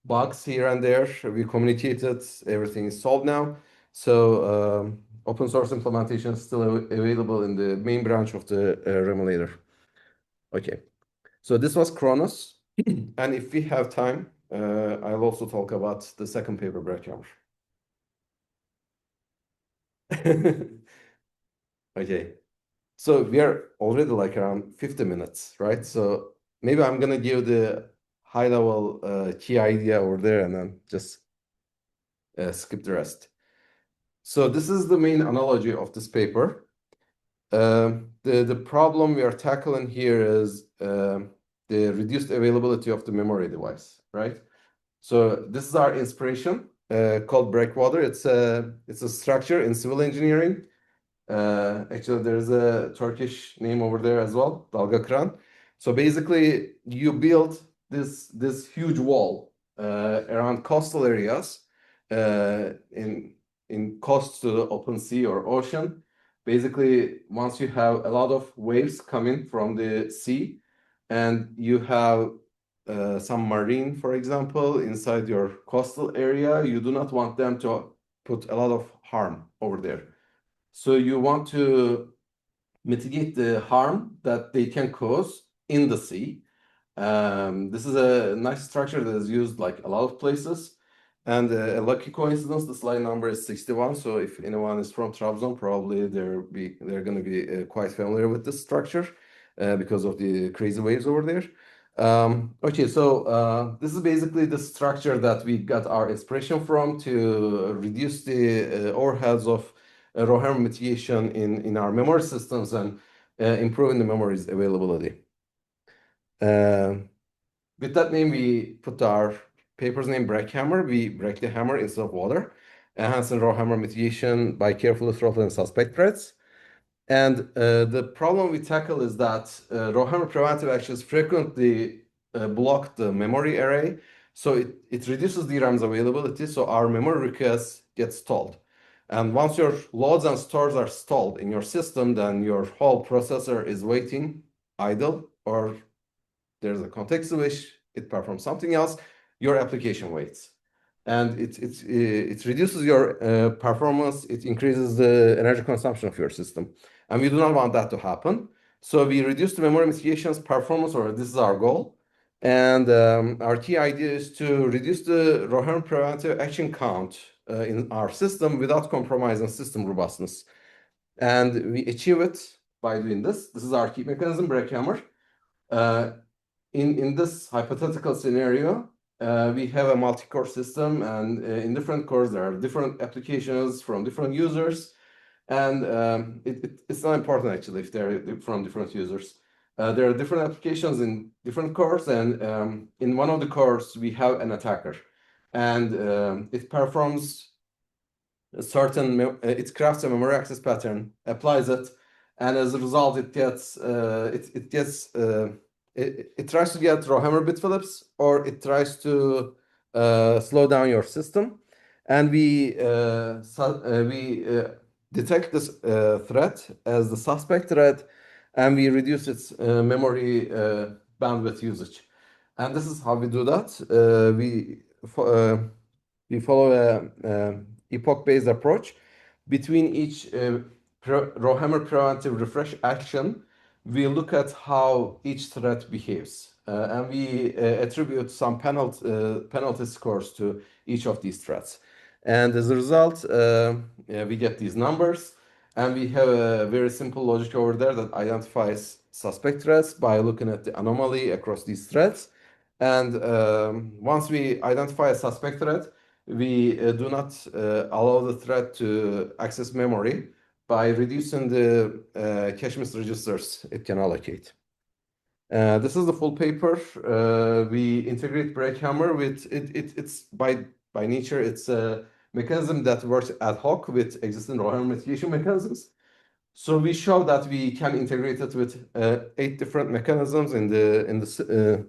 bugs here and there. We communicated. Everything is solved now. So open source implementation is still available in the main branch of the Remulator. Okay. So this was Chronus. And if we have time, I'll also talk about the second paper, BreakHammer. Okay. So we are already like around 50 minutes, right? So maybe I'm gonna give the high level key idea over there and then just skip the rest. So this is the main analogy of this paper. The problem we are tackling here is the reduced availability of the memory device, right? So this is our inspiration called breakwater. It's a structure in civil engineering. Actually, there's a Turkish name over there as well, Dalga Kıran. So basically, you build this huge wall around coastal areas in coast to the open sea or ocean. Basically, once you have a lot of waves coming from the sea, and you have some marine, for example, inside your coastal area, you do not want them to put a lot of harm over there. So you want to mitigate the harm that they can cause in the sea. This is a nice structure that is used like a lot of places. And a lucky coincidence, the slide number is 61. So if anyone is from Trabzon, probably they're going to be quite familiar with this structure because of the crazy waves over there. Okay, so this is basically the structure that we got our inspiration from to reduce the overheads of RowHammer mitigation in our memory systems and improving the memory's availability. With that name, we put our paper's name BreakHammer. We break the hammer instead of water, enhancing RowHammer mitigation by carefully throttling suspect threads. And the problem we tackle is that RowHammer preventive actions frequently block the memory array. So it reduces DRAM's availability, so our memory requests get stalled. And once your loads and stores are stalled in your system, then your whole processor is waiting idle, or there's a context switch, it performs something else, your application waits. And it reduces your performance, it increases the energy consumption of your system. And we do not want that to happen. So we reduce the memory mitigation's performance, or this is our goal. And our key idea is to reduce the RowHammer preventive action count in our system without compromising system robustness. And we achieve it by doing this. This is our key mechanism, BreakHammer. In this hypothetical scenario, we have a multi-core system, and in different cores, there are different applications from different users. And it's not important, actually, if they're from different users. There are different applications in different cores, and in one of the cores, we have an attacker. And it performs a certain, it crafts a memory access pattern, applies it, and as a result, it gets, it tries to get RowHammer bitflips, or it tries to slow down your system. And we detect this threat as the suspect threat, and we reduce its memory bandwidth usage. And this is how we do that. We follow a epoch-based approach. Between each RowHammer preventive refresh action, we look at how each threat behaves, and we attribute some penalty scores to each of these threats. And as a result, we get these numbers, and we have a very simple logic over there that identifies suspect threats by looking at the anomaly across these threats. And once we identify a suspect threat, we do not allow the threat to access memory by reducing the cache miss registers it can allocate. This is the full paper. We integrate BreakHammer with it's by nature it's a mechanism that works ad hoc with existing RowHammer mitigation mechanisms. So we show that we can integrate it with 8 different mechanisms in the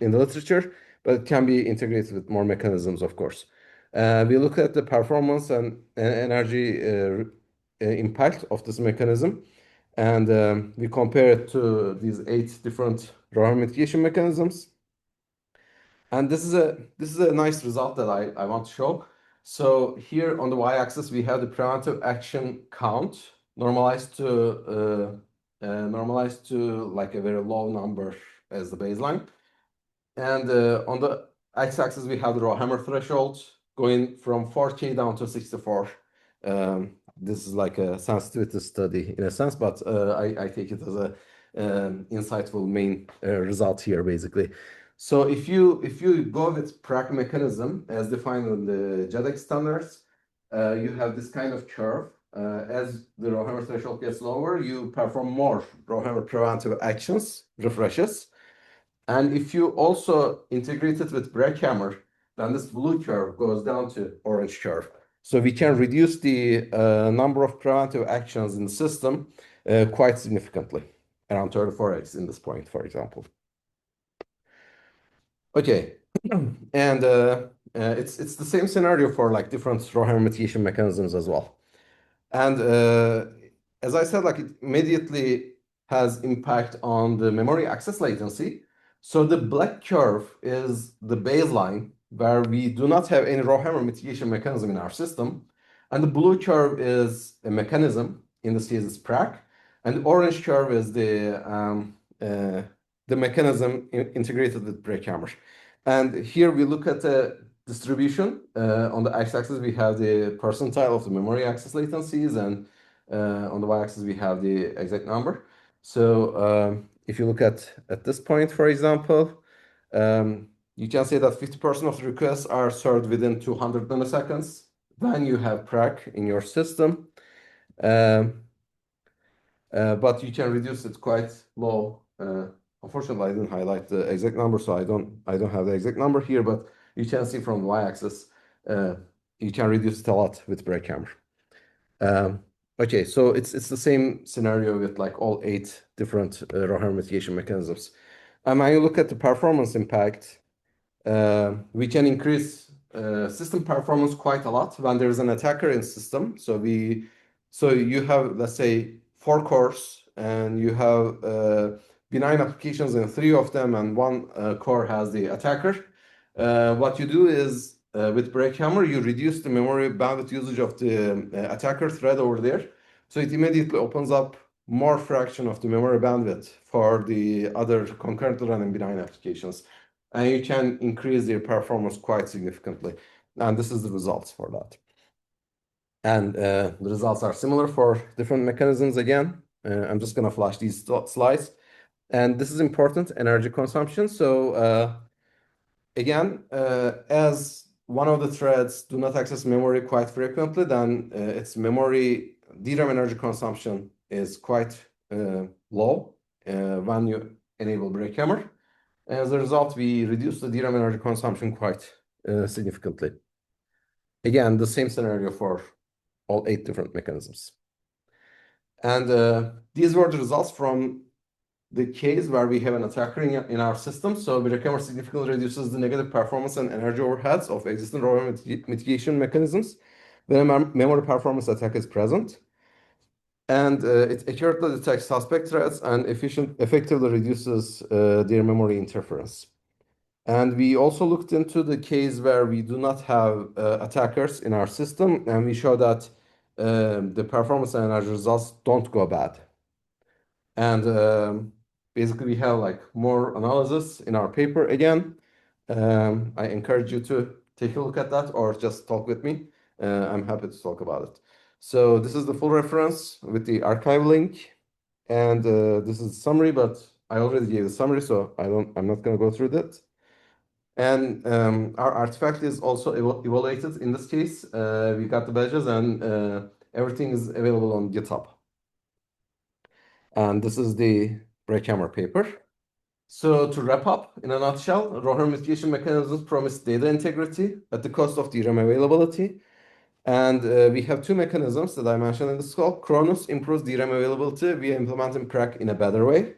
literature, but it can be integrated with more mechanisms, of course. We look at the performance and energy impact of this mechanism, and we compare it to these 8 different RowHammer mitigation mechanisms. And this is a nice result that I want to show. So here on the y-axis we have the preventive action count normalized to like a very low number as the baseline. And on the x-axis, we have the RowHammer threshold going from 4K down to 64. This is like a sensitivity study in a sense, but I take it as a insightful main result here, basically. So if you go with PRAC mechanism as defined in the JEDEC standards, you have this kind of curve. As the RowHammer threshold gets lower, you perform more RowHammer preventive actions, refreshes. And if you also integrate it with BreakHammer, then this blue curve goes down to orange curve. So we can reduce the number of preventive actions in the system quite significantly, around 34x in this point, for example. Okay, and it's the same scenario for like different RowHammer mitigation mechanisms as well. And as I said, like it immediately has impact on the memory access latency. So the black curve is the baseline where we do not have any RowHammer mitigation mechanism in our system. And the blue curve is a mechanism, in this case it's PRAC. And the orange curve is the mechanism integrated with BreakHammer. And here we look at the distribution. On the x-axis, we have the percentile of the memory access latencies, and on the y-axis, we have the exact number. So if you look at this point, for example, you can say that 50% of the requests are served within 200 milliseconds when you have PRAC in your system. But you can reduce it quite low. Unfortunately, I didn't highlight the exact number, so I don't have the exact number here, but you can see from the y-axis, you can reduce it a lot with BreakHammer. Okay, so it's the same scenario with like all 8 different RowHammer mitigation mechanisms. And when you look at the performance impact, we can increase system performance quite a lot when there's an attacker in system. So you have, let's say, 4 cores, and you have benign applications in 3 of them, and 1 core has the attacker. What you do is with BreakHammer, you reduce the memory bandwidth usage of the attacker thread over there. So it immediately opens up more fraction of the memory bandwidth for the other concurrently running benign applications. And you can increase their performance quite significantly. And this is the results for that. And the results are similar for different mechanisms again. I'm just going to flash these slides. And this is important, energy consumption. So again, as one of the threads do not access memory quite frequently, then its memory DRAM energy consumption is quite low when you enable BreakHammer. As a result, we reduce the DRAM energy consumption quite significantly. Again, the same scenario for all 8 different mechanisms. And these were the results from the case where we have an attacker in our system. So BreakHammer significantly reduces the negative performance and energy overheads of existing RowHammer mitigation mechanisms. when a memory performance attack is present. And it accurately detects suspect threats and effectively reduces their memory interference. And we also looked into the case where we do not have attackers in our system, and we show that the performance and energy results don't go bad. And basically, we have like more analysis in our paper again. I encourage you to take a look at that or just talk with me. I'm happy to talk about it. So this is the full reference with the archive link, and this is the summary, but I already gave the summary, so I'm not going to go through that. And our artifact is also evaluated in this case. We got the badges, and everything is available on GitHub. And this is the BreakHammer paper. So to wrap up, in a nutshell, RowHammer mitigation mechanisms promise data integrity at the cost of DRAM availability. And we have two mechanisms that I mentioned in this call. Chronus improves DRAM availability via implementing crack in a better way.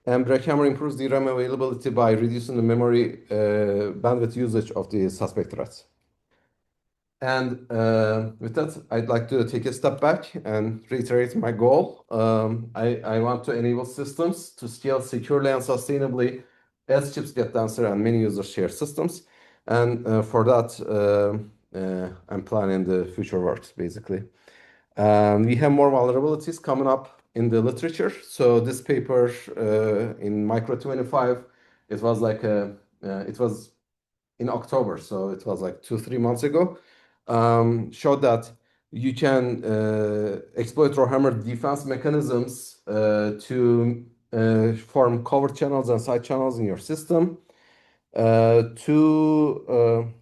And BreakHammer improves DRAM availability by reducing the memory bandwidth usage of the suspect threats. And with that, I'd like to take a step back and reiterate my goal. I want to enable systems to scale securely and sustainably as chips get denser and many users share systems. And for that, I'm planning the future works, basically. We have more vulnerabilities coming up in the literature. So this paper in Micro 25, it was like it was in October, so it was like 2-3 months ago. Showed that you can exploit RowHammer defense mechanisms to form covert channels and side channels in your system to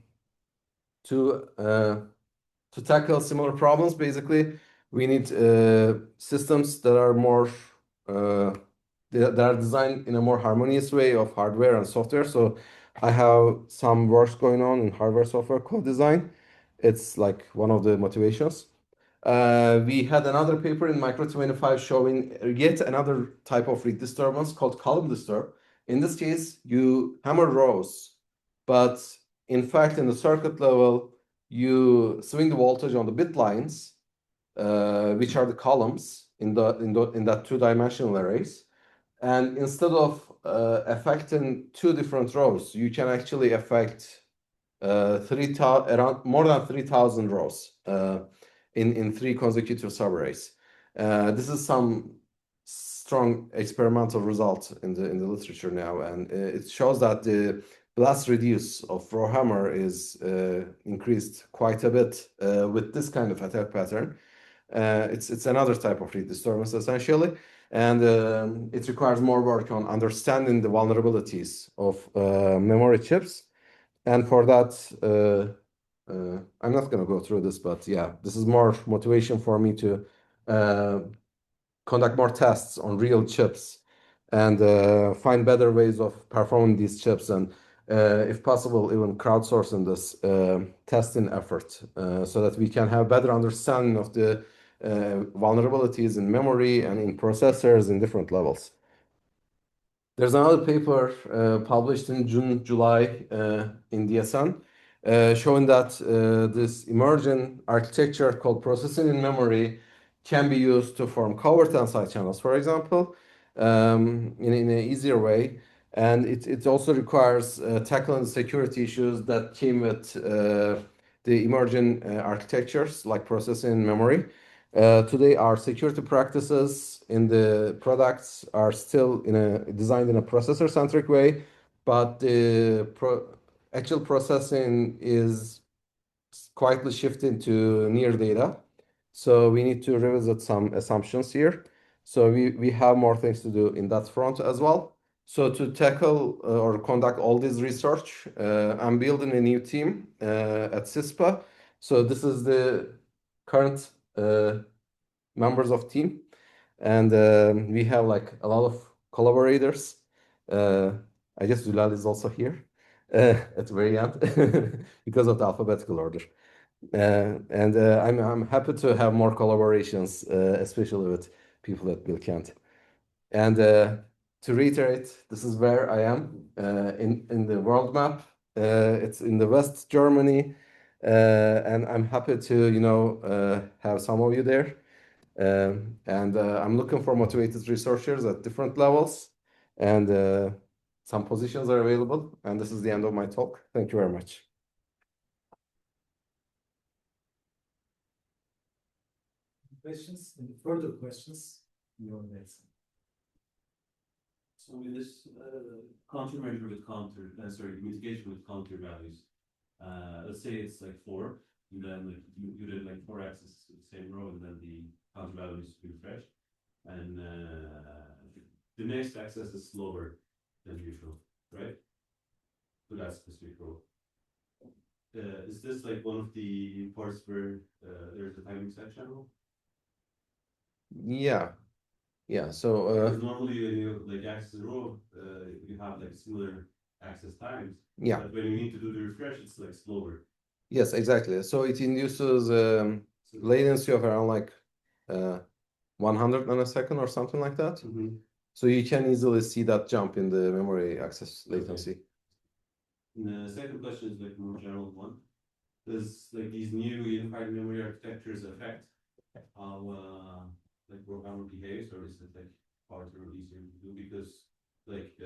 tackle similar problems. Basically, we need systems that are more that are designed in a more harmonious way of hardware and software. So I have some works going on in hardware software co-design. It's like one of the motivations. We had another paper in Micro 25 showing yet another type of read disturbance called column disturb. In this case, you hammer rows, but in fact, in the circuit level, you swing the voltage on the bit lines, which are the columns in that two-dimensional arrays. And instead of affecting two different rows, you can actually affect around more than 3,000 rows in 3 consecutive subarrays. This is some strong experimental result in the literature now, and it shows that the blast radius of RowHammer is increased quite a bit with this kind of attack pattern. It's another type of read disturbance essentially, and it requires more work on understanding the vulnerabilities of memory chips. And for that, I'm not going to go through this, but yeah, this is more motivation for me to conduct more tests on real chips and find better ways of performing these chips, and if possible, even crowdsourcing this testing effort so that we can have better understanding of the vulnerabilities in memory and in processors in different levels. There's another paper published in July in DSN showing that this emerging architecture called processing in memory can be used to form covert and side channels, for example, in an easier way. And it also requires tackling the security issues that came with the emerging architectures like processing in memory. Today, our security practices in the products are still designed in a processor-centric way, but the actual processing is quietly shifting to near data. So we need to revisit some assumptions here. So we have more things to do in that front as well. So to tackle or conduct all this research, I'm building a new team at CISPA. So this is the current members of team, and we have like a lot of collaborators. I guess Zulal is also here at the very end because of the alphabetical order. And I'm happy to have more collaborations, especially with people at Bilkent. And to reiterate, this is where I am in the world map. It's in the West Germany. And I'm happy to, have some of you there. And I'm looking for motivated researchers at different levels, and some positions are available. And this is the end of my talk. Thank you very much.
Questions? Any further questions? Your next.
So with this countermeasure with mitigation with counter values, let's say it's like 4, and then like you did like 4 axes to the same row, and then the counter value is refreshed, and the next axis is slower than usual, right? For that specific row. Is this like one of the parts where there's a timing set channel?
Yeah. So
Because normally when you like access a row, you have like similar access times.
yeah.
But when you need to do the refresh, it's like slower.
Yes, exactly. So it induces latency of around like 100 nanosecond or something like that. So you can easily see that jump in the memory access latency.
And the second question is like more general one. Does like these new unified memory architectures affect how like RowHammer behaves, or is it like harder or easier to do? Because like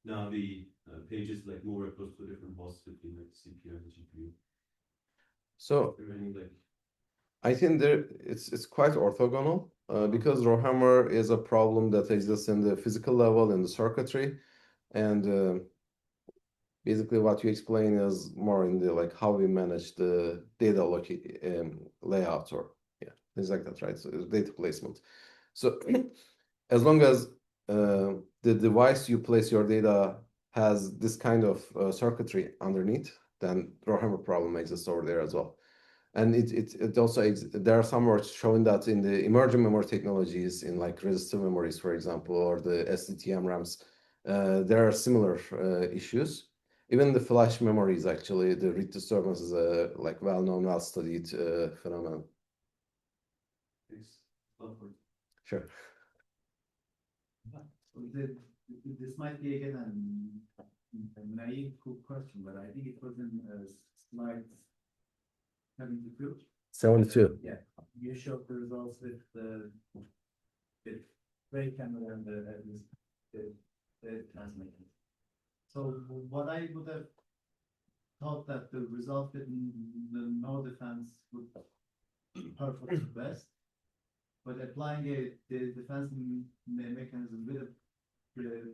now the pages like move across to different hosts between like the CPU and the GPU.
So
Is there any like
I think it's quite orthogonal because RowHammer is a problem that exists in the physical level in the circuitry, and basically what you explain is more in the like how we manage the data layout or things like that, right? So it's data placement. So as long as the device you place your data has this kind of circuitry underneath, then RowHammer problem exists over there as well. And it also there are some works showing that in the emerging memory technologies, in like resistive memories, for example, or the STT MRAMs, there are similar issues. Even the flash memories, actually, the read disturbance is a like well-known, well-studied phenomenon. Sure.
This might be again a naive question, but I think it was in slide 72.
72.
Yeah, you showed the results with the BreakHammer and the transmitter. So what I would have thought that the result with the no defense would perform best, but applying the defense mechanism with a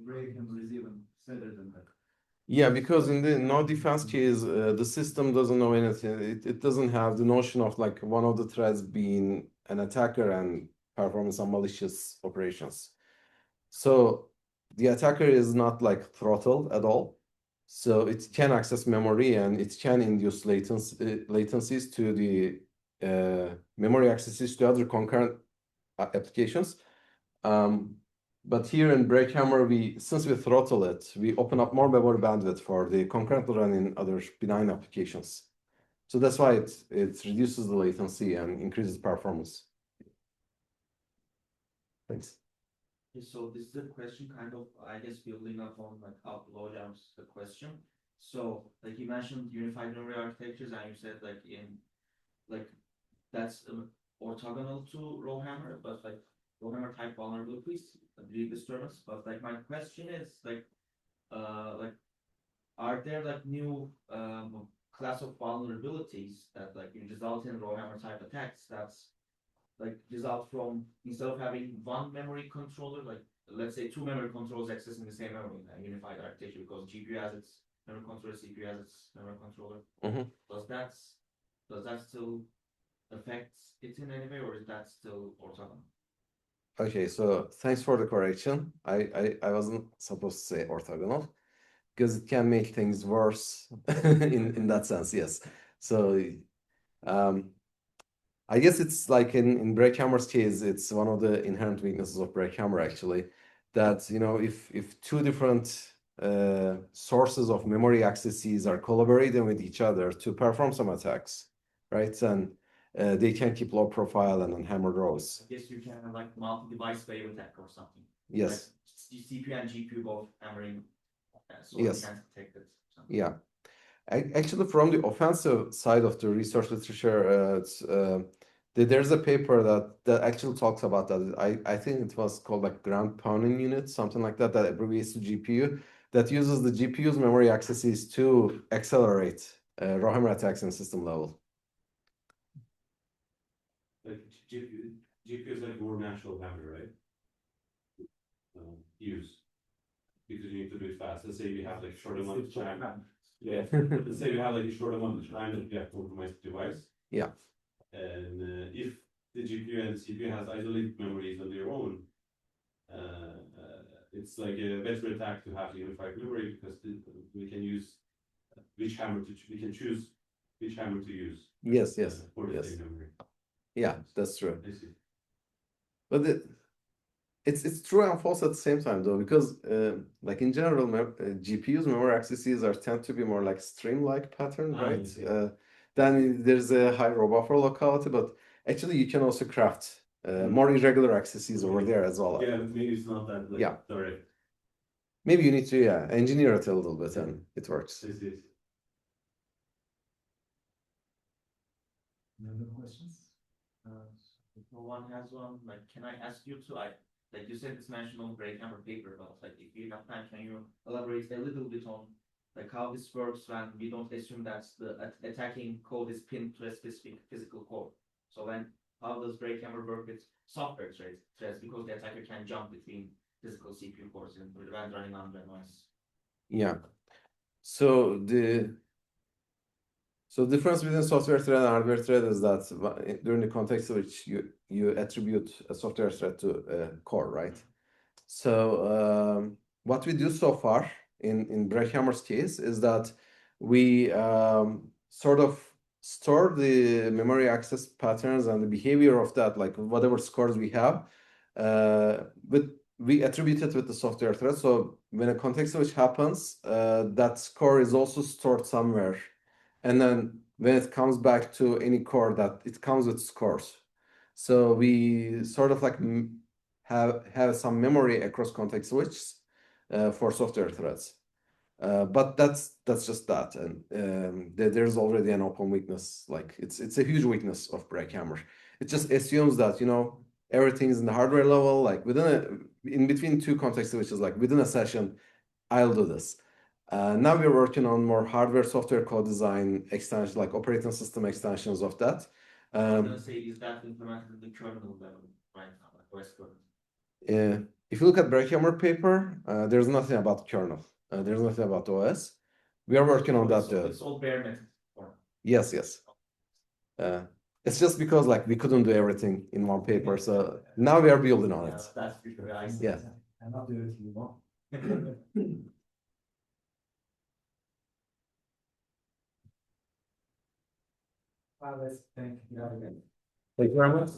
BreakHammer is even better than that.
Yeah, because in the no defense case, the system doesn't know anything. It doesn't have the notion of like one of the threads being an attacker and performing some malicious operations. So the attacker is not like throttled at all. So it can access memory and it can induce latencies to the memory accesses to other concurrent applications. But here in BreakHammer, since we throttle it, we open up more memory bandwidth for the concurrently running other benign applications. So that's why it reduces the latency and increases performance. Thanks.
So this is a question kind of, I guess, building up on like how Low jumps the question. So like you mentioned unified memory architectures, and you said like that's orthogonal to RowHammer, but like RowHammer type vulnerabilities, the disturbance. But like my question is like are there like new class of vulnerabilities that like result in RowHammer type attacks that's like result from, instead of having one memory controller, like let's say 2 memory controllers accessing the same memory in a unified architecture, because GPU has its memory controller, CPU has its memory controller. Does that still affect it in any way, or is that still orthogonal?
Okay, so thanks for the correction. I wasn't supposed to say orthogonal because it can make things worse in that sense, yes. So I guess it's like in BreakHammer's case, it's one of the inherent weaknesses of BreakHammer actually, that if 2 different sources of memory accesses are collaborating with each other to perform some attacks, right? And they can keep low profile and unhammered rows.
I guess you can have like multi-device wave attack or something.
Yes.
Like CPU and GPU both hammering, so
yes.
you can detect it.
Yeah. Actually, from the offensive side of the research literature, there's a paper that actually talks about that. I think it was called like ground pounding unit, something like that, that abbreviates to GPU, that uses the GPU's memory accesses to accelerate RowHammer attacks in system level.
Like GPU is like more natural memory, right? Use because you need to do it fast. Let's say you have like short amount of time. Yeah. Let's say you have like a short amount of time that you have to optimize the device.
Yeah.
And if the GPU and the CPU has isolated memories of their own, it's like a better attack to have unified memory because we can use we can choose which hammer to use.
Yes.
For the
Yes.
same memory.
Yeah, that's true.
I see.
But it's true and false at the same time though, because like in general, GPU's memory accesses tend to be more like stream-like pattern, right? Then there's a high row buffer locality, but actually you can also craft more irregular accesses over there as well.
Yeah, but maybe it's not that like
Yeah.
direct.
Maybe you need to engineer it a little bit and it works.
I see.
Any other questions?
If no one has one, like, can I ask you to, like you said, it's mentioned on BreakHammer paper, but like, if you have time, can you elaborate a little bit on like how this works when we don't assume that the attacking code is pinned to a specific physical core? So when, how does BreakHammer work with software threads? Because the attacker can jump between physical CPU cores and when running on the noise.
Yeah. So the difference between software thread and hardware thread is that during the context in which you attribute a software thread to a core, right? So what we do so far in BreakHammer's case is that we sort of store the memory access patterns and the behavior of that, like whatever scores we have, we attribute it with the software thread. So when a context switch happens, that score is also stored somewhere. And then when it comes back to any core, that it comes with scores. So we sort of like have some memory across context switches for software threads. But that's just that, and there's already an open weakness. Like it's a huge weakness of BreakHammer. It just assumes that everything is in the hardware level, like in between two context switches, like within a session, I'll do this. Now we're working on more hardware software co-design extensions, like operating system extensions of that.
I was gonna say, is that implemented at the kernel level right now, like OS kernel?
If you look at BreakHammer paper, there's nothing about kernel. There's nothing about OS. We are working on that.
It's all bare metal.
Yes. It's just because like we couldn't do everything in one paper, so now we are building on it.
That's for sure. I see.
Yeah.
I'm not doing it anymore. Let's thank you again.
Thank you very much.